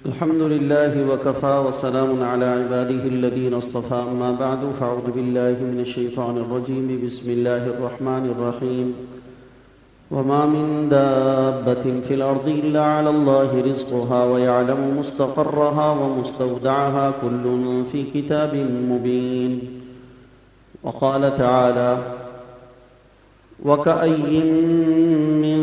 الحمد لله وكفى وسلام على عباده الذين اصطفى أما بعد فأعوذ بالله من الشيطان الرجيم بسم الله الرحمن الرحيم وما من دابة في الأرض إلا على الله رزقها ويعلم مستقرها ومستودعها كل في كتاب مبين وقال تعالى وكأي من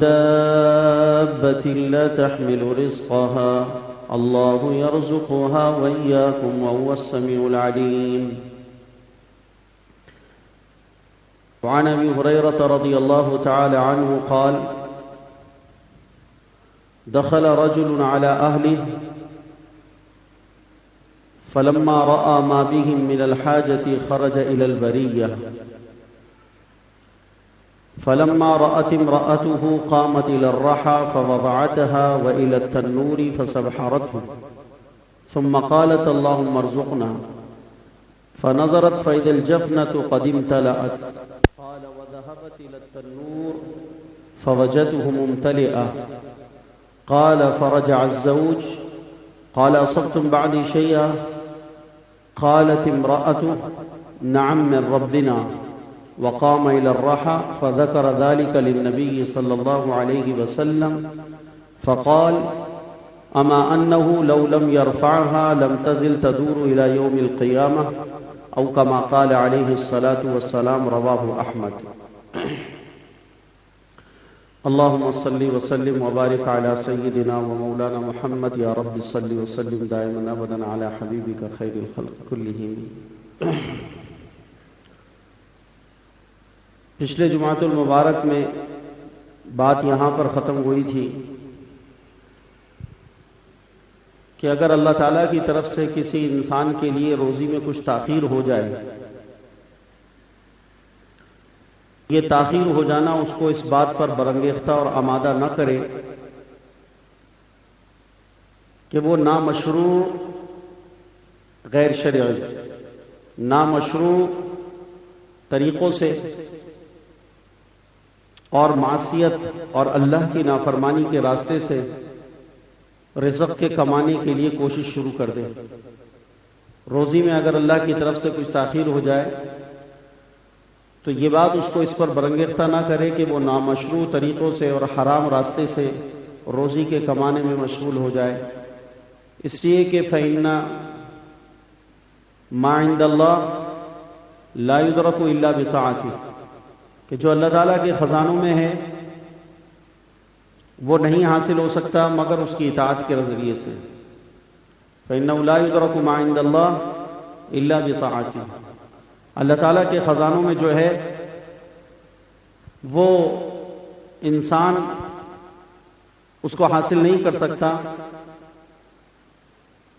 دابة لا تحمل رزقها الله يرزقها وإياكم وهو السميع العليم. وعن أبي هريرة رضي الله تعالى عنه قال دخل رجل على أهله فلما رأى ما بهم من الحاجة خرج إلى البرية فلما رأت امرأته قامت إلى الرحى فوضعتها وإلى التنور فسبحرته ثم قالت اللهم ارزقنا فنظرت فإذا الجفنة قد امتلأت قال وذهبت إلى التنور فوجدته ممتلئا قال فرجع الزوج قال أصبتم بعدي شيئا قالت امرأته نعم من ربنا وقام إلى الرحى فذكر ذلك للنبي صلى الله عليه وسلم فقال أما أنه لو لم يرفعها لم تزل تدور إلى يوم القيامة أو كما قال عليه الصلاة والسلام رواه أحمد. اللهم صل وسلم وبارك على سيدنا ومولانا محمد يا رب صل وسلم دائما أبدا على حبيبك خير الخلق كلهم. پچھلے جمعۃ المبارک میں بات یہاں پر ختم ہوئی تھی کہ اگر اللہ تعالیٰ کی طرف سے کسی انسان کے لیے روزی میں کچھ تاخیر ہو جائے، یہ تاخیر ہو جانا اس کو اس بات پر برانگیختہ اور آمادہ نہ کرے کہ وہ نامشروع غیر شرعی نامشروع طریقوں سے اور معصیت اور اللہ کی نافرمانی کے راستے سے رزق کے کمانے کے لیے کوشش شروع کر دے. روزی میں اگر اللہ کی طرف سے کچھ تاخیر ہو جائے تو یہ بات اس کو اس پر برانگیختہ نہ کرے کہ وہ نامشروع طریقوں سے اور حرام راستے سے روزی کے کمانے میں مشغول ہو جائے، اس لیے کہ فَإِنَّ مَا عِندَ اللَّهِ لَا يُدْرَكُ إِلَّا بِطَاعَتِهِ، کہ جو اللہ تعالیٰ کے خزانوں میں ہے وہ نہیں حاصل ہو سکتا مگر اس کی اطاعت کے ذریعے سے. فَإِنَّهُ لَا يُدْرَكُ مَا عِندَ اللَّهِ إِلَّا بِطَاعَتِهِ، اللہ تعالیٰ کے خزانوں میں جو ہے وہ انسان اس کو حاصل نہیں کر سکتا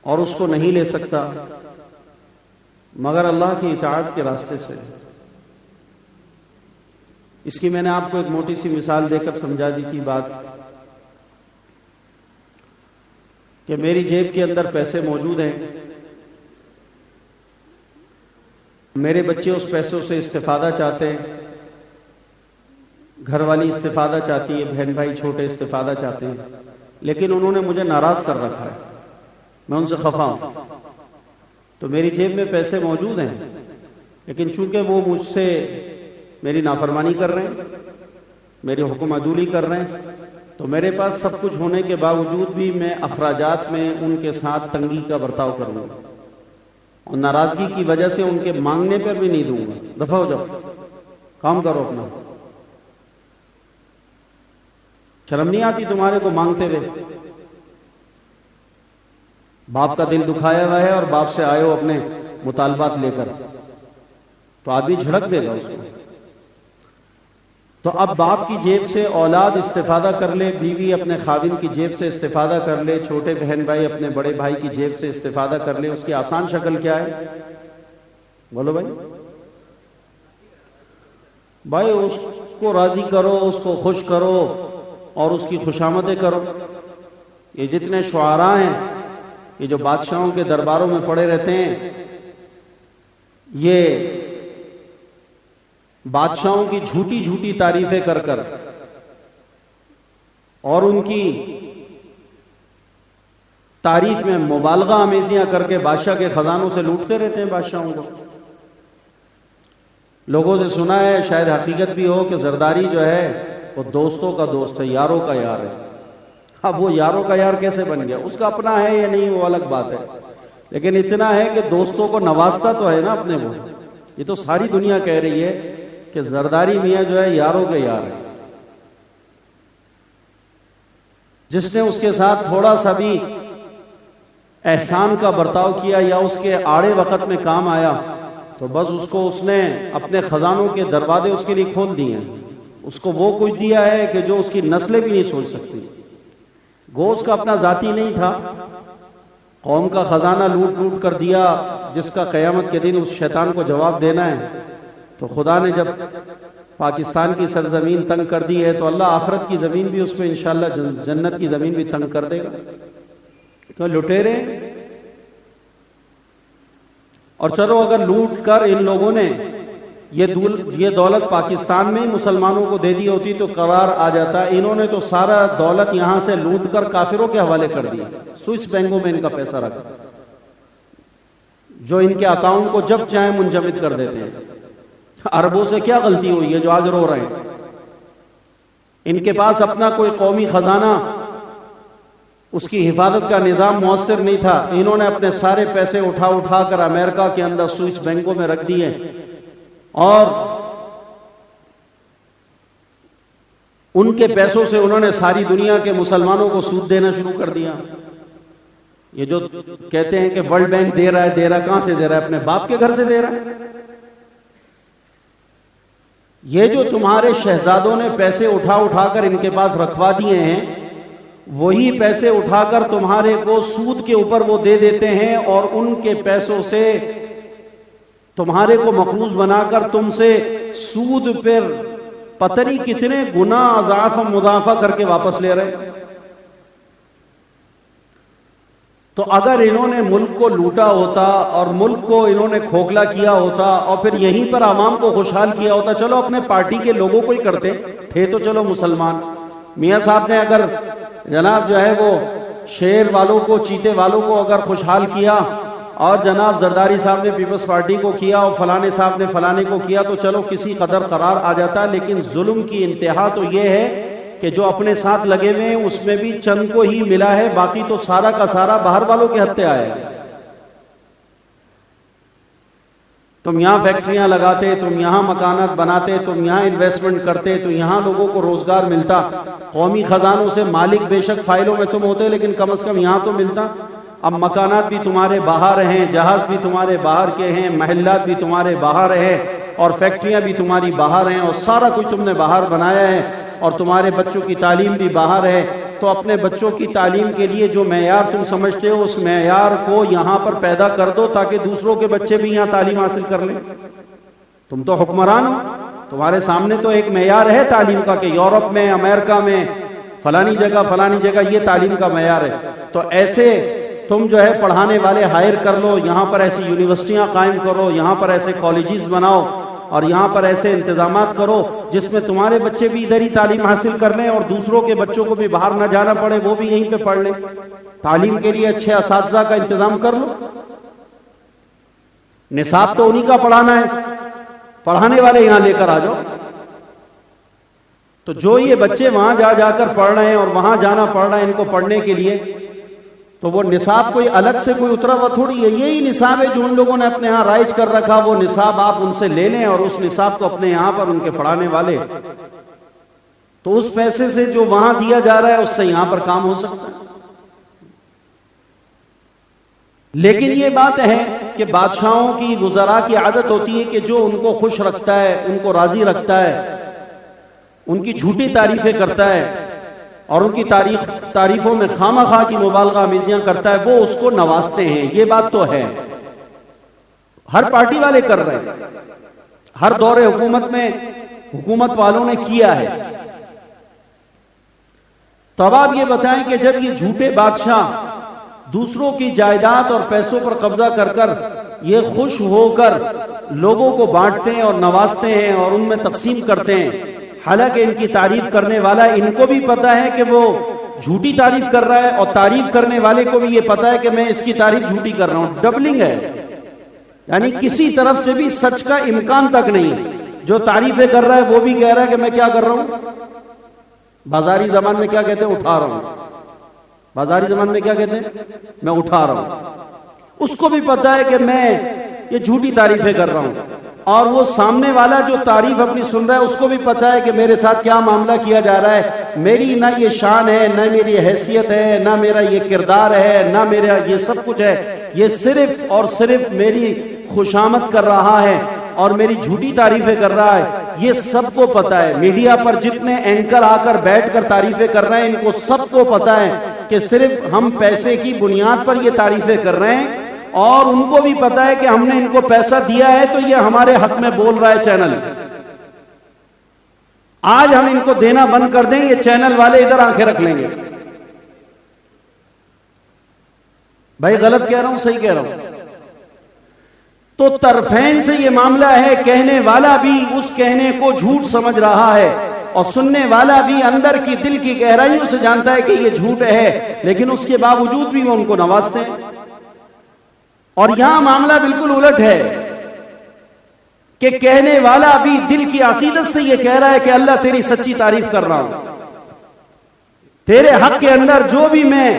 اور اس کو نہیں لے سکتا مگر اللہ کی اطاعت کے راستے سے. اس کی میں نے آپ کو ایک موٹی سی مثال دے کر سمجھا دی تھی بات کہ میری جیب کے اندر پیسے موجود ہیں، میرے بچے اس پیسوں سے استفادہ چاہتے ہیں، گھر والی استفادہ چاہتی ہے، بہن بھائی چھوٹے استفادہ چاہتے ہیں، لیکن انہوں نے مجھے ناراض کر رکھا ہے، میں ان سے خفا ہوں. تو میری جیب میں پیسے موجود ہیں لیکن چونکہ وہ مجھ سے میری نافرمانی کر رہے ہیں، میری حکم عدولی کر رہے ہیں، تو میرے پاس سب کچھ ہونے کے باوجود بھی میں اخراجات میں ان کے ساتھ تنگی کا برتاؤ کروں گا اور ناراضگی کی وجہ سے ان کے مانگنے پر بھی نہیں دوں گا. دفع ہو جاؤ، کام کرو اپنا. شرم نہیں آتی تمہارے کو مانگتے ہوئے؟ باپ کا دل دکھایا ہوا ہے اور باپ سے آئے ہو اپنے مطالبات لے کر، تو آدمی جھڑک دے گا اس کو. تو اب باپ کی جیب سے اولاد استفادہ کر لے، بیوی اپنے خاوند کی جیب سے استفادہ کر لے، چھوٹے بہن بھائی اپنے بڑے بھائی کی جیب سے استفادہ کر لے، اس کی آسان شکل کیا ہے؟ بولو بھائی. بھائی اس کو راضی کرو، اس کو خوش کرو اور اس کی خوشامدیں کرو. یہ جتنے شعراء ہیں، یہ جو بادشاہوں کے درباروں میں پڑے رہتے ہیں، یہ بادشاہوں کی جھوٹی جھوٹی تعریفیں کر کر اور ان کی تعریف میں مبالغہ آمیزیاں کر کے بادشاہ کے خزانوں سے لوٹتے رہتے ہیں بادشاہوں کو. لوگوں سے سنا ہے، شاید حقیقت بھی ہو، کہ زرداری جو ہے وہ دوستوں کا دوست ہے، یاروں کا یار ہے. اب وہ یاروں کا یار کیسے بن گیا، اس کا اپنا ہے یا نہیں وہ الگ بات ہے، لیکن اتنا ہے کہ دوستوں کو نوازتا تو ہے نا اپنے وہ. یہ تو ساری دنیا کہہ رہی ہے کہ زرداری میاں جو ہے یاروں کے یار ہے. جس نے اس کے ساتھ تھوڑا سا بھی احسان کا برتاؤ کیا یا اس کے آڑے وقت میں کام آیا تو بس اس نے اپنے خزانوں کے دروازے اس کے لیے کھول دیے ہیں. اس کو وہ کچھ دیا ہے کہ جو اس کی نسلیں بھی نہیں سوچ سکتی. گوشت کا اپنا ذاتی نہیں تھا، قوم کا خزانہ لوٹ کر دیا، جس کا قیامت کے دن اس شیطان کو جواب دینا ہے. تو خدا نے جب پاکستان کی سرزمین تنگ کر دی ہے تو اللہ آخرت کی زمین بھی اس پہ انشاءاللہ جنت کی زمین بھی تنگ کر دے گا. تو لٹیرے. اور چلو اگر لوٹ کر ان لوگوں نے یہ دولت پاکستان میں ہی مسلمانوں کو دے دی ہوتی تو قرار آ جاتا. انہوں نے تو سارا دولت یہاں سے لوٹ کر کافروں کے حوالے کر دی، سوئس بینکوں میں ان کا پیسہ رکھا، جو ان کے اکاؤنٹ کو جب چاہیں منجمد کر دیتے ہیں. عربوں سے کیا غلطی ہوئی ہے جو آج رو رہے ہیں؟ ان کے پاس اپنا کوئی قومی خزانہ، اس کی حفاظت کا نظام مؤثر نہیں تھا. انہوں نے اپنے سارے پیسے اٹھا کر امریکہ کے اندر سوئس بینکوں میں رکھ دیے اور ان کے پیسوں سے انہوں نے ساری دنیا کے مسلمانوں کو سود دینا شروع کر دیا. یہ جو کہتے ہیں کہ ورلڈ بینک دے رہا ہے، کہاں سے دے رہا ہے؟ اپنے باپ کے گھر سے دے رہا ہے. یہ جو تمہارے شہزادوں نے پیسے اٹھا کر ان کے پاس رکھوا دیے ہیں، وہی پیسے اٹھا کر تمہارے کو سود کے اوپر وہ دے دیتے ہیں اور ان کے پیسوں سے تمہارے کو مقروض بنا کر تم سے سود پر پتہ نہیں کتنے گنا اضعاف مضاعفہ کر کے واپس لے رہے. تو اگر انہوں نے ملک کو لوٹا ہوتا اور ملک کو انہوں نے کھوکھلا کیا ہوتا اور پھر یہیں پر عوام کو خوشحال کیا ہوتا، چلو اپنے پارٹی کے لوگوں کو ہی کرتے تھے تو چلو مسلمان. میاں صاحب نے اگر جناب جو ہے وہ شیر والوں کو، چیتے والوں کو اگر خوشحال کیا اور جناب زرداری صاحب نے پیپلز پارٹی کو کیا اور فلانے صاحب نے فلانے کو کیا تو چلو کسی قدر قرار آ جاتا. لیکن ظلم کی انتہا تو یہ ہے کہ جو اپنے ساتھ لگے ہوئے ہیں اس میں بھی چند کو ہی ملا ہے، باقی تو سارا کا سارا باہر والوں کے ہتھے آئے. تم یہاں فیکٹریاں لگاتے، تم یہاں مکانات بناتے، تم یہاں انویسٹمنٹ کرتے تو یہاں لوگوں کو روزگار ملتا. قومی خزانوں سے مالک بے شک فائلوں میں تم ہوتے لیکن کم از کم یہاں تو ملتا. اب مکانات بھی تمہارے باہر ہیں، جہاز بھی تمہارے باہر کے ہیں، محلات بھی تمہارے باہر ہیں اور فیکٹریاں بھی تمہاری باہر ہیں اور سارا کچھ تم نے باہر بنایا ہے اور تمہارے بچوں کی تعلیم بھی باہر ہے. تو اپنے بچوں کی تعلیم کے لیے جو معیار تم سمجھتے ہو اس معیار کو یہاں پر پیدا کر دو تاکہ دوسروں کے بچے بھی یہاں تعلیم حاصل کر لیں. تم تو حکمران ہو، تمہارے سامنے تو ایک معیار ہے تعلیم کا کہ یورپ میں، امریکہ میں، فلانی جگہ یہ تعلیم کا معیار ہے. تو ایسے تم جو ہے پڑھانے والے ہائر کر لو، یہاں پر ایسی یونیورسٹیاں قائم کرو، یہاں پر ایسے کالجز بناؤ اور یہاں پر ایسے انتظامات کرو جس میں تمہارے بچے بھی ادھر ہی تعلیم حاصل کر لیں اور دوسروں کے بچوں کو بھی باہر نہ جانا پڑے، وہ بھی یہیں پہ پڑھ لیں. تعلیم کے لیے اچھے اساتذہ کا انتظام کر لو. نصاب تو انہی کا پڑھانا ہے، پڑھانے والے یہاں لے کر آ جاؤ. تو جو یہ بچے وہاں جا کر پڑھ رہے ہیں اور وہاں جانا پڑ رہا ہے ان کو پڑھنے کے لیے، تو وہ نصاب کوئی الگ سے کوئی اترا ہوا تھوڑی ہے. یہی نصاب ہے جو ان لوگوں نے اپنے ہاں رائج کر رکھا. وہ نصاب آپ ان سے لے لیں اور اس نصاب کو اپنے یہاں پر ان کے پڑھانے والے، تو اس پیسے سے جو وہاں دیا جا رہا ہے اس سے یہاں پر کام ہو سکتا ہے. لیکن یہ بات ہے کہ بادشاہوں کی، وزراء کی عادت ہوتی ہے کہ جو ان کو خوش رکھتا ہے، ان کو راضی رکھتا ہے، ان کی جھوٹی تعریفیں کرتا ہے اور ان کی تعریفوں میں خواہ مخواہ کی مبالغہ آمیزیاں کرتا ہے، وہ اس کو نوازتے ہیں. یہ بات تو ہے، ہر پارٹی والے کر رہے ہیں، ہر دور حکومت میں حکومت والوں نے کیا ہے. تو اب آپ یہ بتائیں کہ جب یہ جھوٹے بادشاہ دوسروں کی جائیداد اور پیسوں پر قبضہ کر یہ خوش ہو کر لوگوں کو بانٹتے ہیں اور نوازتے ہیں اور ان میں تقسیم کرتے ہیں، حالانکہ ان کی تعریف کرنے والا ان کو بھی پتا ہے کہ وہ جھوٹی تعریف کر رہا ہے اور تعریف کرنے والے کو بھی یہ پتا ہے کہ میں اس کی تعریف جھوٹی کر رہا ہوں. ڈبلنگ ہے، یعنی کسی طرف سے بھی سچ کا امکان تک نہیں. جو تعریفیں کر رہا ہے وہ بھی کہہ رہا ہے کہ میں کیا کر رہا ہوں، بازاری زبان میں کیا کہتے ہیں، اٹھا رہا ہوں. بازاری زبان میں کیا کہتے ہیں، میں اٹھا رہا ہوں. اس کو بھی پتا ہے کہ میں یہ جھوٹی تعریفیں کر رہا ہوں. اور وہ سامنے والا جو تعریف اپنی سن رہا ہے اس کو بھی پتا ہے کہ میرے ساتھ کیا معاملہ کیا جا رہا ہے. میری نہ یہ شان ہے، نہ میری حیثیت ہے، نہ میرا یہ کردار ہے، نہ میرا یہ سب کچھ ہے. یہ صرف اور صرف میری خوشامد کر رہا ہے اور میری جھوٹی تعریفیں کر رہا ہے. یہ سب کو پتا ہے. میڈیا پر جتنے اینکر آ کر بیٹھ کر تعریفیں کر رہے ہیں ان کو سب کو پتا ہے کہ صرف ہم پیسے کی بنیاد پر یہ تعریفیں کر رہے ہیں. اور ان کو بھی پتا ہے کہ ہم نے ان کو پیسہ دیا ہے تو یہ ہمارے حق میں بول رہا ہے چینل. آج ہم ان کو دینا بند کر دیں، یہ چینل والے ادھر آنکھیں رکھ لیں گے. بھائی غلط کہہ رہا ہوں صحیح کہہ رہا ہوں؟ تو طرفین سے یہ معاملہ ہے. کہنے والا بھی اس کہنے کو جھوٹ سمجھ رہا ہے اور سننے والا بھی اندر کی دل کی گہرائیوں سے جانتا ہے کہ یہ جھوٹ ہے، لیکن اس کے باوجود بھی وہ ان کو نوازتے ہیں. اور یہاں معاملہ بالکل الٹ ہے کہ کہنے والا بھی دل کی عقیدت سے یہ کہہ رہا ہے کہ اللہ تیری سچی تعریف کر رہا ہوں، تیرے حق کے اندر جو بھی میں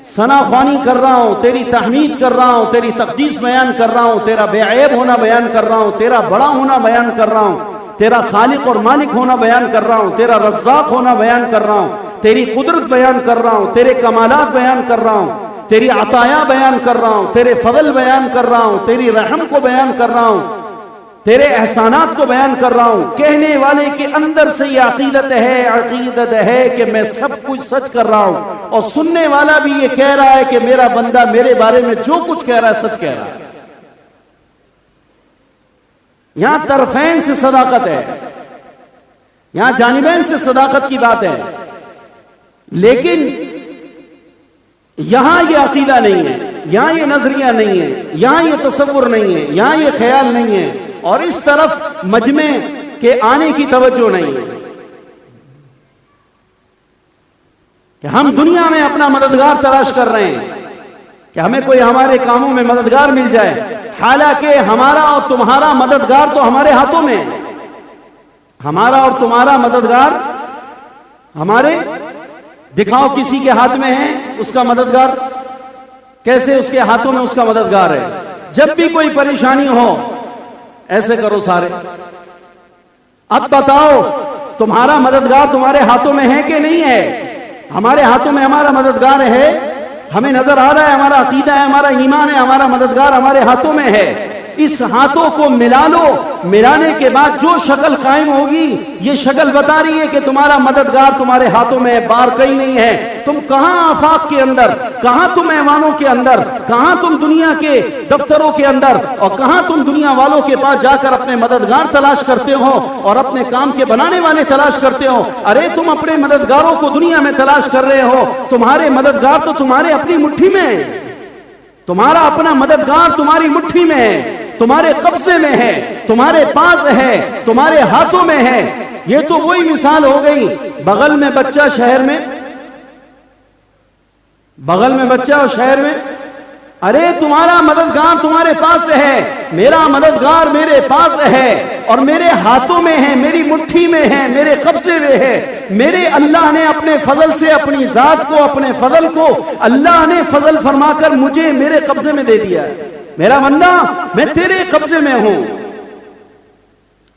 ثنا خوانی کر رہا ہوں، تیری تحمید کر رہا ہوں، تیری تقدیس بیان کر رہا ہوں، تیرا بے عیب ہونا بیان کر رہا ہوں، تیرا بڑا ہونا بیان کر رہا ہوں، تیرا خالق اور مالک ہونا بیان کر رہا ہوں، تیرا رزاق ہونا بیان کر رہا ہوں، تیری قدرت بیان کر رہا ہوں، تیرے کمالات بیان کر رہا ہوں، تیری عطایا بیان کر رہا ہوں، تیرے فضل بیان کر رہا ہوں، تیری رحم کو بیان کر رہا ہوں، تیرے احسانات کو بیان کر رہا ہوں. کہنے والے کے اندر سے یہ عقیدت ہے کہ میں سب کچھ سچ کر رہا ہوں، اور سننے والا بھی یہ کہہ رہا ہے کہ میرا بندہ میرے بارے میں جو کچھ کہہ رہا ہے سچ کہہ رہا ہے. یہاں طرفین سے صداقت ہے، یہاں جانبین سے صداقت کی بات ہے. لیکن یہاں یہ عقیدہ نہیں ہے، یہاں یہ نظریہ نہیں ہے، یہاں یہ تصور نہیں ہے، یہاں یہ خیال نہیں ہے، اور اس طرف مجمع کے آنے کی توجہ نہیں ہے کہ ہم دنیا میں اپنا مددگار تلاش کر رہے ہیں کہ ہمیں کوئی ہمارے کاموں میں مددگار مل جائے. حالانکہ ہمارا اور تمہارا مددگار تو ہمارے ہاتھوں میں ہے. ہمارا اور تمہارا مددگار ہمارے، دکھاؤ کسی کے ہاتھ میں ہے اس کا مددگار، کیسے اس کے ہاتھوں میں اس کا مددگار ہے. جب بھی کوئی پریشانی ہو ایسے کرو سارے. اب بتاؤ تمہارا مددگار تمہارے ہاتھوں میں ہے کہ نہیں ہے؟ ہمارے ہاتھوں میں ہمارا مددگار ہے. ہمیں نظر آ رہا ہے، ہمارا عقیدہ ہے، ہمارا ایمان ہے، ہمارا مددگار ہمارے ہاتھوں میں ہے. اس ہاتھوں کو ملا لو، ملانے کے بعد جو شکل قائم ہوگی یہ شکل بتا رہی ہے کہ تمہارا مددگار تمہارے ہاتھوں میں ہے، باہر کہیں نہیں ہے. تم کہاں آفاق کے اندر، کہاں تم ایوانوں کے اندر، کہاں تم دنیا کے دفتروں کے اندر، اور کہاں تم دنیا والوں کے پاس جا کر اپنے مددگار تلاش کرتے ہو اور اپنے کام کے بنانے والے تلاش کرتے ہو. ارے تم اپنے مددگاروں کو دنیا میں تلاش کر رہے ہو، تمہارے مددگار تو تمہارے اپنی مٹھی میں ہے. تمہارا اپنا مددگار تمہاری مٹھی میں ہے، تمہارے قبضے میں ہے، تمہارے پاس ہے، تمہارے ہاتھوں میں ہے. یہ تو وہی مثال ہو گئی، بغل میں بچہ شہر میں، بغل میں بچہ اور شہر میں. ارے تمہارا مددگار تمہارے پاس ہے، میرا مددگار میرے پاس ہے اور میرے ہاتھوں میں ہے، میری مٹھی میں ہے، میرے قبضے میں ہے. میرے اللہ نے اپنے فضل سے اپنی ذات کو، اپنے فضل کو اللہ نے فضل فرما کر مجھے میرے قبضے میں دے دیا ہے. میرا بندہ میں تیرے قبضے میں ہوں.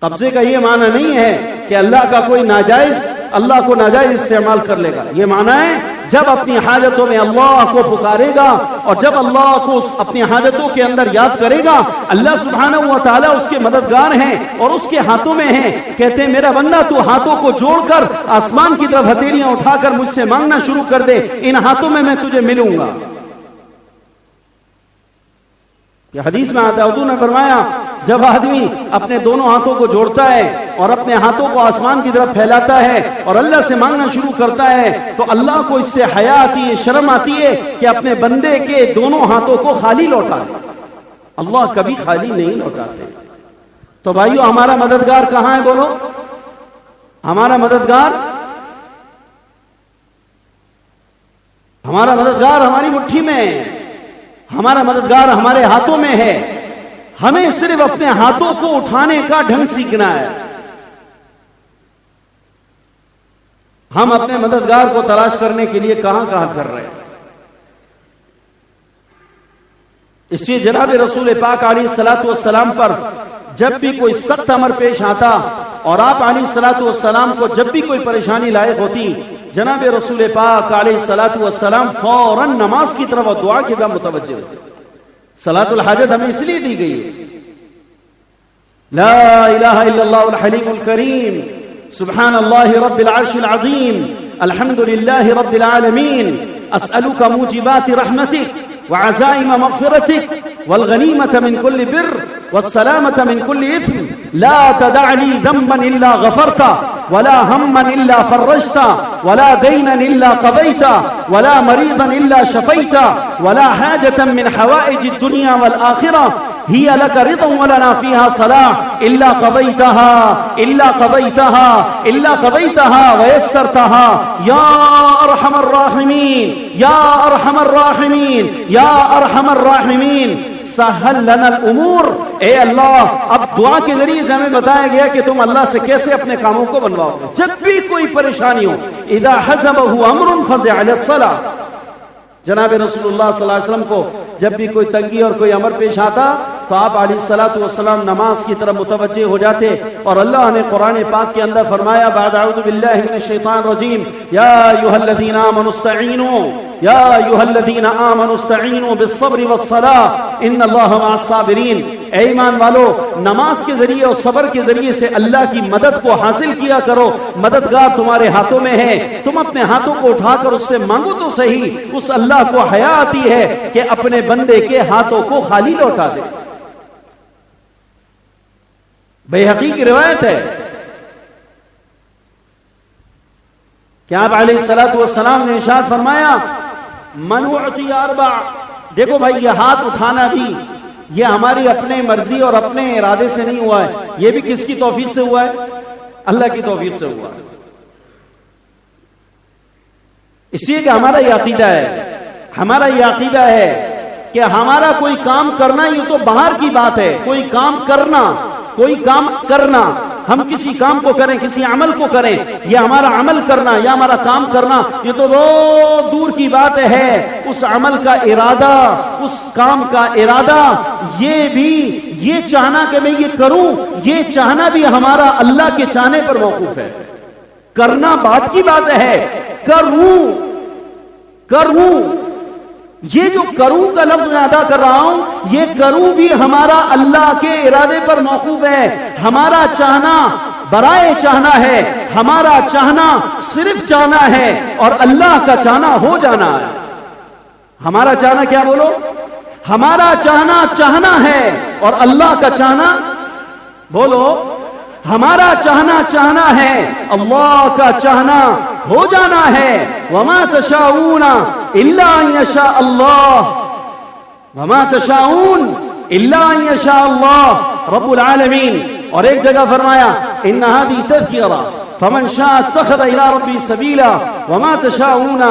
قبضے کا یہ معنی نہیں ہے کہ اللہ کا کوئی ناجائز، اللہ کو ناجائز استعمال کر لے گا. یہ معنی ہے جب اپنی حاجتوں میں اللہ کو پکارے گا اور جب اللہ کو اپنی حاجتوں کے اندر یاد کرے گا، اللہ سبحانہ و تعالیٰ اس کے مددگار ہیں اور اس کے ہاتھوں میں ہیں. کہتے ہیں میرا بندہ تو ہاتھوں کو جوڑ کر آسمان کی طرف ہتھیلیاں اٹھا کر مجھ سے مانگنا شروع کر دے، ان ہاتھوں میں میں تجھے ملوں گا. یہ حدیث میں آتا ہے، حضور نے فرمایا جب آدمی اپنے دونوں ہاتھوں کو جوڑتا ہے اور اپنے ہاتھوں کو آسمان کی طرف پھیلاتا ہے اور اللہ سے مانگنا شروع کرتا ہے تو اللہ کو اس سے حیا آتی ہے، شرم آتی ہے کہ اپنے بندے کے دونوں ہاتھوں کو خالی لوٹائے. اللہ کبھی خالی نہیں لوٹاتے. تو بھائیو ہمارا مددگار کہاں ہے؟ بولو. ہمارا مددگار ہمارا مددگار ہماری مٹھی میں ہے، ہمارا مددگار ہمارے ہاتھوں میں ہے، ہمیں صرف اپنے ہاتھوں کو اٹھانے کا ڈھنگ سیکھنا ہے۔ ہم اپنے مددگار کو تلاش کرنے کے لیے کہاں کر رہے ہیں۔ اس لیے جناب رسول پاک علیہ الصلوۃ والسلام پر جب بھی کوئی سخت امر پیش آتا اور آپ علیہ الصلوۃ والسلام کو جب بھی کوئی پریشانی لاحق ہوتی، جناب رسول پاک علیہ الصلوۃ والسلام فوراً نماز کی طرف اور دعا کی طرف متوجہ ہوتے۔ صلاۃ الحاجت ہمیں اس لیے دی گئی ہے۔ لا الہ الا اللہ الحلیم الکریم، سبحان اللہ رب العرش العظیم، الحمد للہ رب العالمین، اسألک موجبات رحمتک وعزائم مغفرتك والغنيمة من كل بر والسلامة من كل إثم، لا تدع لي ذنبا إلا غفرته ولا هما إلا فرجته ولا دينا إلا قضيته ولا مريضا إلا شفيته ولا حاجة من حوائج الدنيا والآخرة هي لك رضا ولنا فيها صلاح إلا قضيتها ويسرتها يا أرحم الراحمين يا أرحم الراحمين يا أرحم الراحمين سهل لنا الأمور۔ اے اللہ، اب دعا کے ذریعے سے ہمیں بتایا گیا کہ تم اللہ سے کیسے اپنے کاموں کو بنواؤ گے۔ جب بھی کوئی پریشانی ہو، اذا حزبه امر فزع الى الصلاة۔ جناب رسول اللہ صلی اللہ علیہ وسلم کو جب بھی کوئی تنگی اور کوئی امر پیش آتا تو آپ علیہ الصلوۃ والسلام نماز کی طرف متوجہ ہو جاتے، اور اللہ نے قرآن پاک کے اندر فرمایا بعد اعوذ باللہ من الشیطان الرجیم، یا ایھا الذین آمنوا استعینوا یا ایھا الذین آمنوا استعینوا بالصبر والصلاۃ ان اللہ مع الصابرین۔ اے ایمان والو، نماز کے ذریعے اور صبر کے ذریعے سے اللہ کی مدد کو حاصل کیا کرو۔ مددگار تمہارے ہاتھوں میں ہے، تم اپنے ہاتھوں کو اٹھا کر اس سے مانگو تو صحیح۔ اس اللہ کو حیا آتی ہے کہ اپنے بندے کے ہاتھوں کو خالی لوٹا دے۔ بیہقی کی روایت ہے کہ آپ علیہ الصلوۃ والسلام نے ارشاد فرمایا من اعطی اربع، دیکھو بھائی، یہ ہاتھ اٹھانا بھی یہ ہماری اپنے مرضی اور اپنے ارادے سے نہیں ہوا ہے، یہ بھی کس کی توفیق سے ہوا ہے؟ اللہ کی توفیق سے ہوا ہے۔ اس لیے کہ ہمارا یہ عقیدہ ہے کہ ہمارا کوئی کام کرنا یہ تو باہر کی بات ہے، کوئی کام کرنا ہم کسی کام کو کریں، کسی عمل کو کریں، یہ ہمارا عمل کرنا یا ہمارا کام کرنا یہ تو بہت دور کی بات ہے۔ اس عمل کا ارادہ، اس کام کا ارادہ، یہ چاہنا کہ میں یہ کروں، یہ چاہنا بھی ہمارا اللہ کے چاہنے پر موقوف ہے۔ کرنا بات کی بات ہے، کروں، یہ جو کروں کا لفظ میں ادا کر رہا ہوں، یہ کروں بھی ہمارا اللہ کے ارادے پر موقوف ہے۔ ہمارا چاہنا برائے چاہنا ہے، ہمارا چاہنا صرف چاہنا ہے اور اللہ کا چاہنا ہو جانا ہے۔ ہمارا چاہنا کیا بولو؟ ہمارا چاہنا ہے اور اللہ کا چاہنا بولو، ہمارا چاہنا ہے، اللہ کا چاہنا ہو جانا ہے۔ وما تشاءون الا ان یشاء اللہ، وما تشاءون الا ان یشاء اللہ رب العالمین۔ اور ایک جگہ فرمایا ان هذه تذکرہ فمن شاء اتخذ الى ربه سبیلا وما تشاءون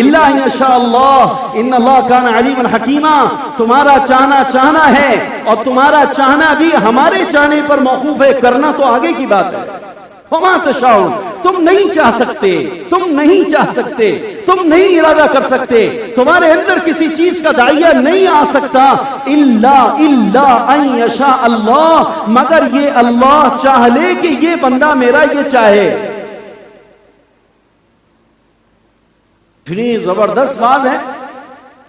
الا ان یشاء اللہ ان اللہ کان علیما حکیما۔ تمہارا چاہنا ہے اور تمہارا چاہنا بھی ہمارے چاہنے پر موقوف ہے، کرنا تو آگے کی بات ہے۔ وما تشاءون، تم نہیں چاہ سکتے، تم نہیں ارادہ کر سکتے، تمہارے اندر کسی چیز کا داعیہ نہیں آ سکتا الا ان یشاء اللہ، مگر یہ اللہ چاہ لے کہ یہ بندہ میرا یہ چاہے۔ اتنی زبردست بات ہے،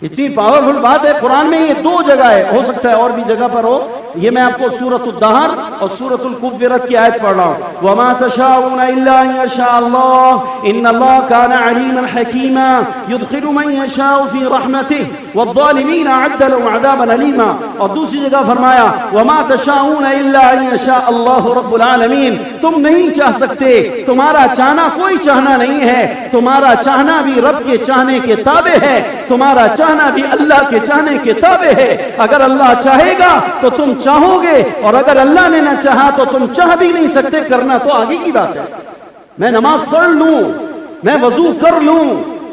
اتنی پاورفل بات ہے۔ قرآن میں یہ دو جگہ ہے، ہو سکتا ہے اور بھی جگہ پر ہو۔ یہ میں آپ کو سورۃ الدہر اور سورۃ الکفرت کی آیت پڑھ رہا ہوں۔ وما تشاءون الا ان یشاء اللہ ان اللہ کان علیما حکیما یدخل من یشاء فی رحمتہ والظالمین اعد لهم عذابا الیما۔ اور دوسری جگہ فرمایا وما تشاءون الا ان یشاء اللہ رب العالمین۔ تم نہیں چاہ سکتے، تمہارا چاہنا کوئی چاہنا نہیں ہے، تمہارا چاہنا بھی رب کے چاہنے کے تابع ہے، تمہارا چاہنا بھی اللہ کے چاہنے کے تابع ہے۔ اگر اللہ چاہے گا تو تم چاہو گے، اور اگر اللہ نے نہ چاہا تو تم چاہ بھی نہیں سکتے۔ کرنا تو آگے کی بات ہے۔ میں نماز پڑھ لوں، میں وضو کر لوں،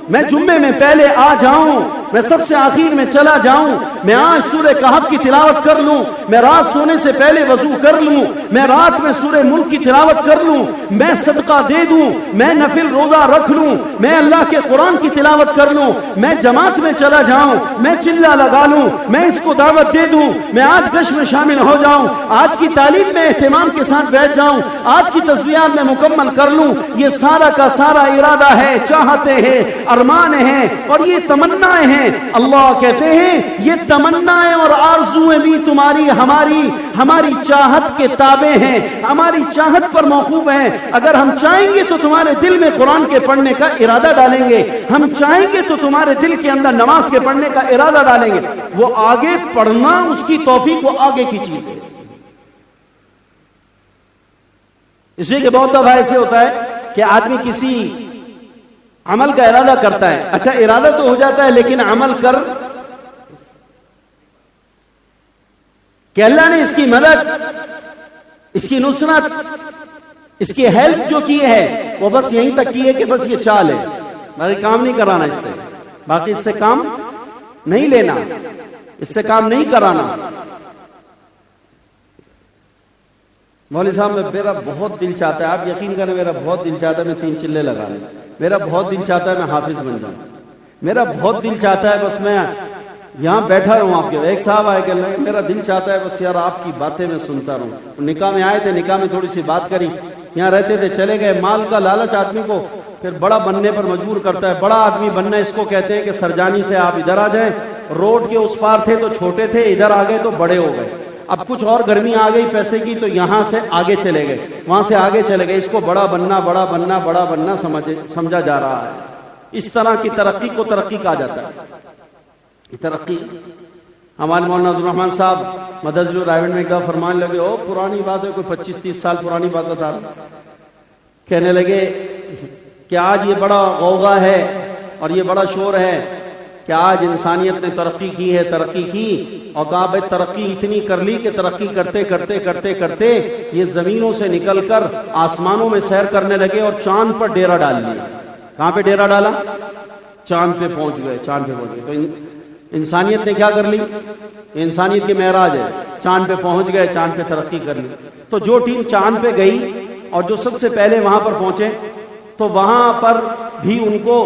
میں جمعے میں پہلے آ جاؤں، میں سب سے آخر میں چلا جاؤں، میں آج سورہ کہف کی تلاوت کر لوں، میں رات سونے سے پہلے وضو کر لوں، میں رات میں سورہ ملک کی تلاوت کر لوں، میں صدقہ دے دوں، میں نفل روزہ رکھ لوں، میں اللہ کے قرآن کی تلاوت کر لوں، میں جماعت میں چلا جاؤں، میں چلہ لگا لوں، میں اس کو دعوت دے دوں، میں آج گشت میں شامل ہو جاؤں، آج کی تعلیم میں اہتمام کے ساتھ بیٹھ جاؤں، آج کی تصویرات میں مکمل کر لوں، یہ سارا کا سارا ارادہ ہے، چاہتے ہیں، ارمان ہیں اور یہ تمنائیں ہیں۔ اللہ کہتے ہیں یہ تمنائیں اور آرزویں بھی تمہاری ہماری چاہت کے تابع ہیں، ہماری چاہت پر موقوف ہیں۔ اگر ہم چاہیں گے تو تمہارے دل میں قرآن کے پڑھنے کا ارادہ ڈالیں گے، ہم چاہیں گے تو تمہارے دل کے اندر نماز کے پڑھنے کا ارادہ ڈالیں گے۔ وہ آگے پڑھنا اس کی توفیق وہ آگے کی چیز ہے۔ اس لیے کہ بہت دفعہ ایسے ہوتا ہے کہ آدمی کسی عمل کا ارادہ کرتا ہے، اچھا ارادہ تو ہو جاتا ہے لیکن عمل کر کہ اللہ نے اس کی مدد، اس کی نصرت، اس کی ہیلپ جو کی ہے وہ بس یہیں تک کی ہے کہ بس یہ چال ہے، باقی کام نہیں کرانا، اس سے باقی اس سے کام نہیں لینا، اس سے کام نہیں کرانا۔ مولوی صاحب میرا بہت دل چاہتا ہے، آپ یقین کریں میرا بہت دل چاہتا ہے میں 3 چلے لگا لوں، میرا بہت دل چاہتا ہے میں حافظ بن جاؤں، میرا بہت دل چاہتا ہے بس میں یہاں بیٹھا رہوں آپ کے۔ ایک صاحب آئے کہ میرا دل چاہتا ہے بس یار آپ کی باتیں میں سنتا رہوں۔ نکاح میں آئے تھے، نکاح میں تھوڑی سی بات کری، یہاں رہتے تھے چلے گئے۔ مال کا لالچ آدمی کو پھر بڑا بننے پر مجبور کرتا ہے، بڑا آدمی بننا اس کو کہتے ہیں کہ سرجانی سے آپ ادھر آ جائیں، روڈ کے اس پار تھے تو چھوٹے تھے، ادھر آ گئے تو بڑے ہو گئے، اب کچھ اور گرمی آ گئی پیسے کی تو یہاں سے آگے چلے گئے، وہاں سے آگے چلے گئے۔ اس کو بڑا بننا بڑا بننا بڑا بننا سمجھا جا رہا ہے۔ اس طرح کی ترقی کو ترقی کہا جاتا ہے۔ ترقی ہمارے مولانا عبد الرحمان صاحب مدرسہ رائیونڈ میں ایک دفعہ فرمان لگے، او پرانی بات ہے، کوئی 25-30 سال پرانی بات بتا رہا، کہنے لگے کہ آج یہ بڑا غوغا ہے اور یہ بڑا شور ہے کہ آج انسانیت نے ترقی کی ہے، ترقی کی، اور کہا بھائی ترقی اتنی کر لی کہ ترقی کرتے کرتے کرتے کرتے یہ زمینوں سے نکل کر آسمانوں میں سیر کرنے لگے اور چاند پر ڈیرا ڈال لیا۔ کہاں پہ ڈیرا ڈالا؟ چاند پہ پہنچ گئے، چاند پہ پہنچ گئے۔ تو انسانیت نے کیا کر لی؟ انسانیت کی معراج ہے، چاند پہ پہنچ گئے، چاند پہ ترقی کر لی۔ تو جو ٹیم چاند پہ گئی اور جو سب سے پہلے وہاں پر پہنچے تو وہاں پر بھی ان کو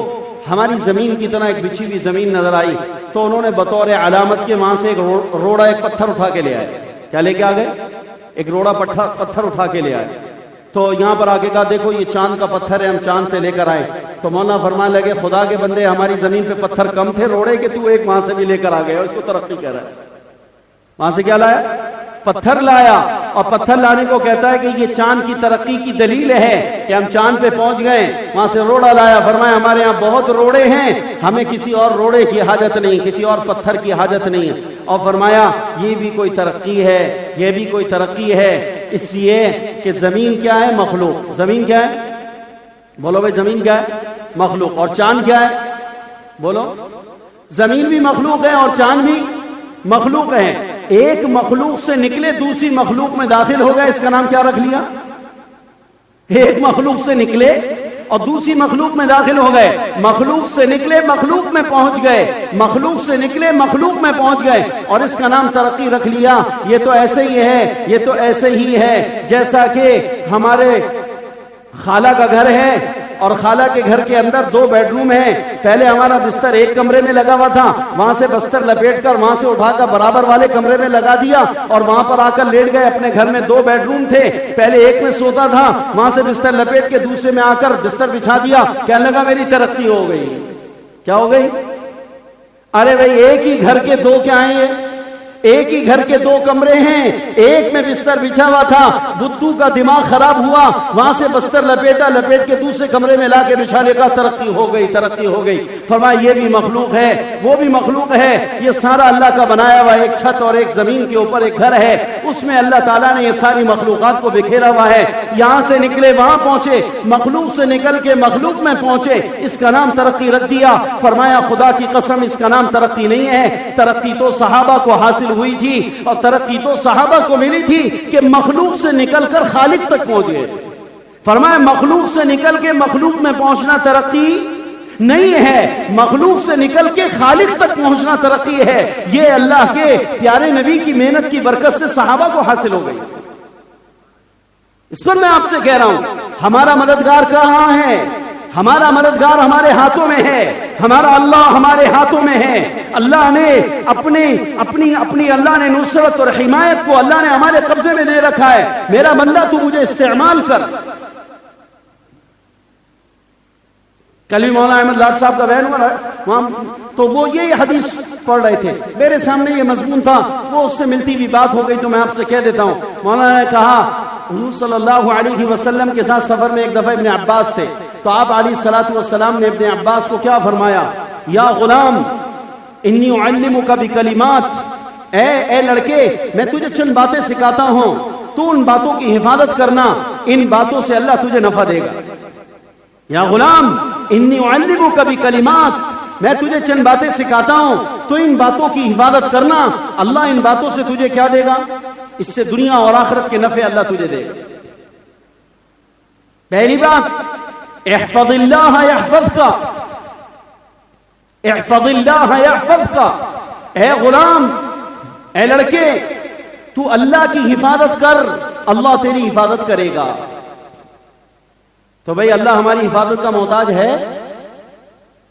ہماری زمین کی طرح ایک بچھی ہوئی زمین نظر آئی، تو انہوں نے بطور علامت کے وہاں سے ایک روڑا، ایک پتھر اٹھا کے لے آئے۔ کیا لے کے آ گئے؟ ایک روڑا پتھر اٹھا کے لے آئے۔ تو یہاں پر آگے کہا دیکھو یہ چاند کا پتھر ہے، ہم چاند سے لے کر آئے۔ تو مولانا فرمانے لگے خدا کے بندے ہماری زمین پہ پتھر کم تھے روڑے کے، تو ایک وہاں سے بھی لے کر آ گیا، اس کو ترقی کہہ رہا ہے۔ وہاں سے کیا لایا؟ پتھر لایا، اور پتھر لانے کو کہتا ہے کہ یہ چاند کی ترقی کی دلیل ہے کہ ہم چاند پہ پہنچ گئے۔ وہاں سے روڑا لایا، فرمایا ہمارے یہاں بہت روڑے ہیں، ہمیں کسی اور روڑے کی حاجت نہیں، کسی اور پتھر کی حاجت نہیں ہے۔ اور فرمایا یہ بھی کوئی ترقی ہے، یہ بھی کوئی ترقی ہے، اس لیے کہ زمین کیا ہے؟ مخلوق۔ زمین کیا ہے؟ بولو بھائی، زمین کیا ہے؟ مخلوق۔ اور چاند کیا ہے؟ بولو۔ زمین بھی مخلوق ہے اور چاند بھی مخلوق ہے۔ ایک مخلوق سے نکلے دوسری مخلوق میں داخل ہو گئے، اس کا نام کیا رکھ لیا؟ ایک مخلوق سے نکلے اور دوسری مخلوق میں داخل ہو گئے، مخلوق سے نکلے مخلوق میں پہنچ گئے، مخلوق سے نکلے مخلوق میں پہنچ گئے، اور اس کا نام ترقی رکھ لیا۔ یہ تو ایسے ہی ہے، یہ تو ایسے ہی ہے جیسا کہ ہمارے خالہ کا گھر ہے اور خالہ کے گھر کے اندر 2 بیڈ روم ہیں۔ پہلے ہمارا بستر ایک کمرے میں لگا ہوا تھا، وہاں سے بستر لپیٹ کر وہاں سے اٹھا کر برابر والے کمرے میں لگا دیا اور وہاں پر آ کر لیٹ گئے۔ اپنے گھر میں 2 بیڈ روم تھے، پہلے ایک میں سوتا تھا، وہاں سے بستر لپیٹ کے دوسرے میں آ کر بستر بچھا دیا، کہنے لگا میری ترقی ہو گئی۔ کیا ہو گئی؟ ارے بھائی ایک ہی گھر کے 2 کیا ہیں؟ ایک ہی گھر کے 2 کمرے ہیں، ایک میں بستر بچھا ہوا تھا، بدھو کا دماغ خراب ہوا، وہاں سے بستر لپیٹ کے دوسرے کمرے میں لا کے بچھانے کا، ترقی ہو گئی، ترقی ہو گئی۔ فرمایا یہ بھی مخلوق ہے، وہ بھی مخلوق ہے، یہ سارا اللہ کا بنایا ہوا ایک چھت اور ایک زمین کے اوپر ایک گھر ہے، اس میں اللہ تعالیٰ نے یہ ساری مخلوقات کو بکھیرا ہوا ہے۔ یہاں سے نکلے وہاں پہنچے، مخلوق سے نکل کے مخلوق میں پہنچے، اس کا نام ترقی رکھ دیا۔ فرمایا خدا کی قسم اس کا نام ترقی نہیں ہے، ترقی تو صحابہ کو حاصل ہوئی تھی، اور ترقی تو صحابہ کو ملی تھی کہ مخلوق سے نکل کر خالق تک پہنچ گئے۔ فرمایا مخلوق سے نکل کے مخلوق میں پہنچنا ترقی نہیں ہے. مخلوق سے نکل کے خالق تک پہنچنا ترقی ہے. یہ اللہ کے پیارے نبی کی محنت کی برکت سے صحابہ کو حاصل ہو گئی. اس پر میں آپ سے کہہ رہا ہوں ہمارا مددگار کہاں ہے؟ ہمارا مددگار ہمارے ہاتھوں میں ہے. ہمارا اللہ ہمارے ہاتھوں میں ہے. اللہ نے اپنی اللہ نے نصرت اور حمایت کو اللہ نے ہمارے قبضے میں دے رکھا ہے. میرا بندہ تو مجھے استعمال کر. کل بھی مولانا احمد لاڈ صاحب کا بیان ہوا وہاں تو وہ یہ حدیث پڑھ رہے تھے. میرے سامنے یہ مضمون تھا, وہ اس سے ملتی بھی بات ہو گئی تو میں آپ سے کہہ دیتا ہوں. مولانا نے کہا حضور صلی اللہ علیہ وسلم کے ساتھ سفر میں ایک دفعہ ابن عباس تھے تو آپ علیہ الصلوۃ والسلام نے ابن عباس کو کیا فرمایا؟ یا غلام انی اعلمک بکلمات, اے لڑکے میں تجھے چند باتیں سکھاتا ہوں, تو ان باتوں کی حفاظت کرنا, ان باتوں سے اللہ تجھے نفع دے گا. یا غلام انی اعلمک بکلمات, میں تجھے چند باتیں سکھاتا ہوں تو ان باتوں کی حفاظت کرنا, اللہ ان باتوں سے تجھے کیا دے گا؟ اس سے دنیا اور آخرت کے نفع اللہ تجھے دے گا. پہلی بات احفظ اللہ یحفظک, احفظ اللہ یحفظک. اے غلام, اے لڑکے, تو اللہ کی حفاظت کر, اللہ تیری حفاظت کرے گا. تو بھئی اللہ ہماری حفاظت کا محتاج ہے,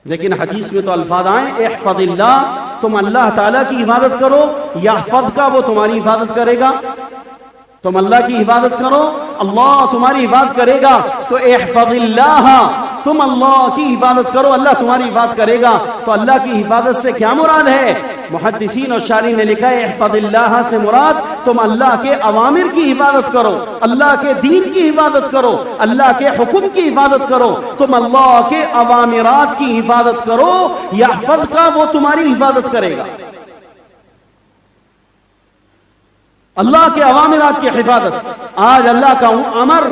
لیکن حدیث میں تو الفاظ آئیں احفظ اللہ, تم اللہ تعالیٰ کی حفاظت کرو, یحفظ کا وہ تمہاری حفاظت کرے گا. تم اللہ کی حفاظت کرو, اللہ تمہاری حفاظت کرے گا. تو احفظ اللہ, تم اللہ کی حفاظت کرو, اللہ تمہاری حفاظت کرے گا. تو اللہ کی حفاظت سے کیا مراد ہے؟ محدثین اور شارحین نے لکھا ہے احفظ اللہ سے مراد تم اللہ کے اوامر کی حفاظت کرو, اللہ کے دین کی حفاظت کرو, اللہ کے حکم کی حفاظت کرو, تم اللہ کے اوامرات کی حفاظت کرو. یحفظ کا وہ تمہاری حفاظت کرے گا. اللہ کے اوامرات کی حفاظت. آج اللہ کا امر,